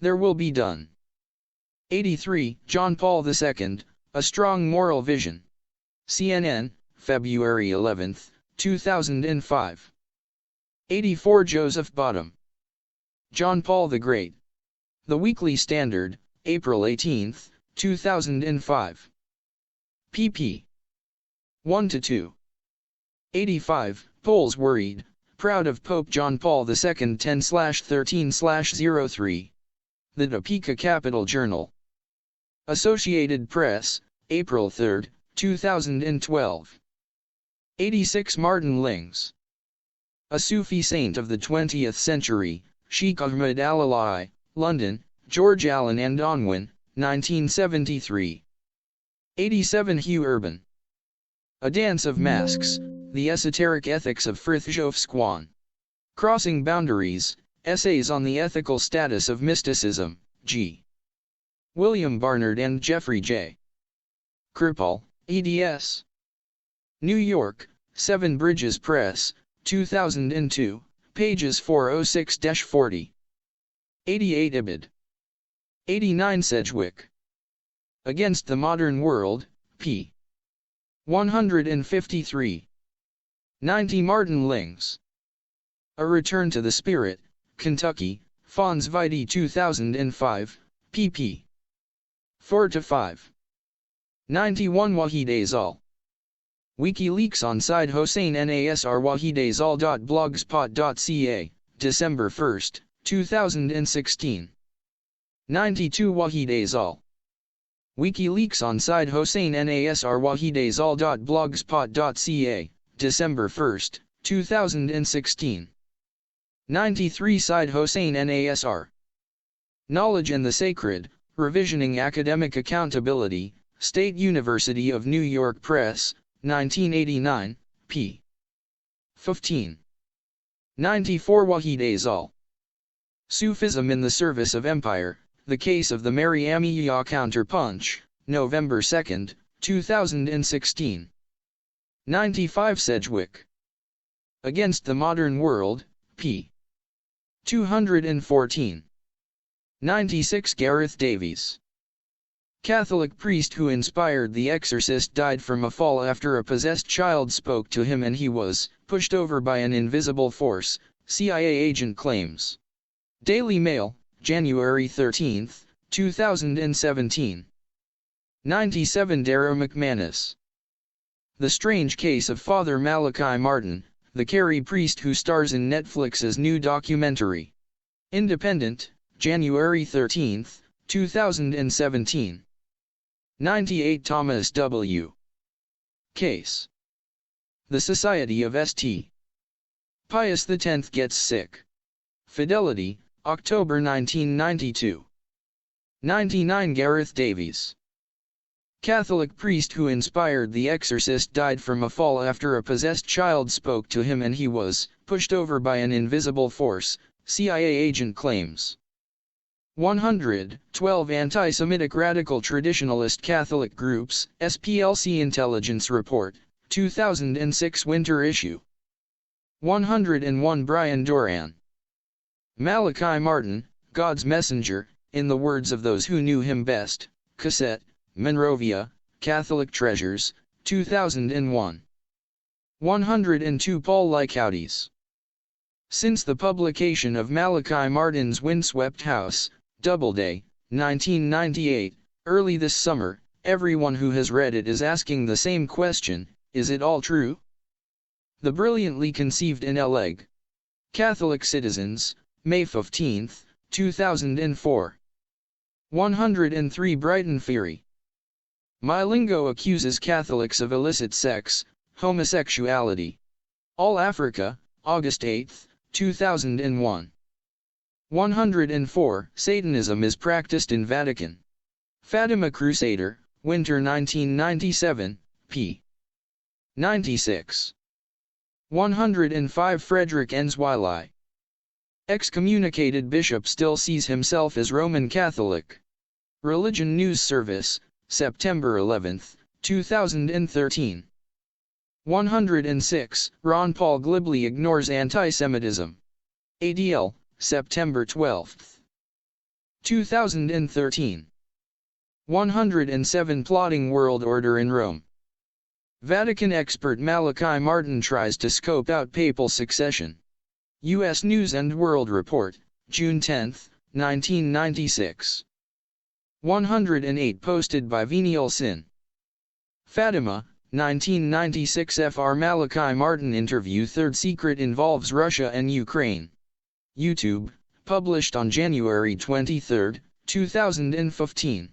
There Will Be Done. 83 John Paul II, A Strong Moral Vision. CNN, February 11, 2005. 84 Joseph Bottom. John Paul the Great. The Weekly Standard, April 18, 2005. pp. 1-2. 85 Poles Worried, Proud of Pope John Paul II 10/13/03. The Topeka Capital Journal. Associated Press, April 3, 2012. 86 Martin Lings. A Sufi Saint of the 20th Century, Sheikh Ahmed Al-Ala'i, London, George Allen and Unwin, 1973. 87 Hugh Urban. A Dance of Masks, The Esoteric Ethics of Frithjof Squan. Crossing Boundaries, Essays on the Ethical Status of Mysticism, G. William Barnard and Jeffrey J. Kripal, eds. New York, Seven Bridges Press, 2002, pages 406-40. 88 Ibid. 89 Sedgwick. Against the Modern World, p. 153. 90 Martin Lings. A Return to the Spirit, Kentucky, Fons Vitae 2005, pp. 4-5. 91 Wahid Azal. WikiLeaks on Said Hossein Nasr wahidazal.blogspot.ca, December 1, 2016. 92 Wahid Azal. WikiLeaks on Said Hossein Nasr wahidazal.blogspot.ca, December 1, 2016. 93 Said Hossein Nasr. Knowledge and the Sacred, Revisioning Academic Accountability, State University of New York Press, 1989, p. 15. 94 Wahid Azal. Sufism in the Service of Empire, The Case of the Mariamiyya Counterpunch, November 2, 2016. 95 Sedgwick. Against the Modern World, p. 214. 96 Gareth Davies. Catholic priest who inspired The Exorcist died from a fall after a possessed child spoke to him and he was pushed over by an invisible force, CIA agent claims. Daily Mail, January 13, 2017. 97 Darragh McManus. The Strange Case of Father Malachi Martin, the Kerry priest who stars in Netflix's new documentary. Independent, January 13, 2017. 98 Thomas W. Case. The Society of St. Pius X Gets Sick. Fidelity, October 1992. 99 Gareth Davies. Catholic priest who inspired The Exorcist died from a fall after a possessed child spoke to him and he was pushed over by an invisible force, CIA agent claims. 112 Anti-Semitic Radical Traditionalist Catholic Groups, SPLC Intelligence Report, 2006 Winter Issue. 101 Brian Doran. Malachi Martin, God's Messenger, in the words of those who knew him best, Cassette, Monrovia, Catholic Treasures, 2001. 102 Paul Lycoudes. Since the publication of Malachi Martin's Windswept House, Doubleday, 1998, early this summer, everyone who has read it is asking the same question: is it all true? The brilliantly conceived in Leg. Catholic Citizens, May 15, 2004. 103 Brighton Ferry. Mylingo accuses Catholics of illicit sex, homosexuality. All Africa, August 8, 2001. 104 Satanism is practiced in Vatican. Fatima Crusader, Winter 1997, p. 96. 105 Frederick Enzwili. Excommunicated bishop still sees himself as Roman Catholic. Religion News Service, September 11, 2013. 106 Ron Paul glibly ignores anti-Semitism. ADL, September 12, 2013. 107 Plotting World Order in Rome. Vatican expert Malachi Martin tries to scope out papal succession. U.S. News and World Report, June 10, 1996. 108 Posted by Venial Sin. Fatima, 1996 Fr. Malachi Martin interview. Third secret involves Russia and Ukraine. YouTube, published on January 23, 2015.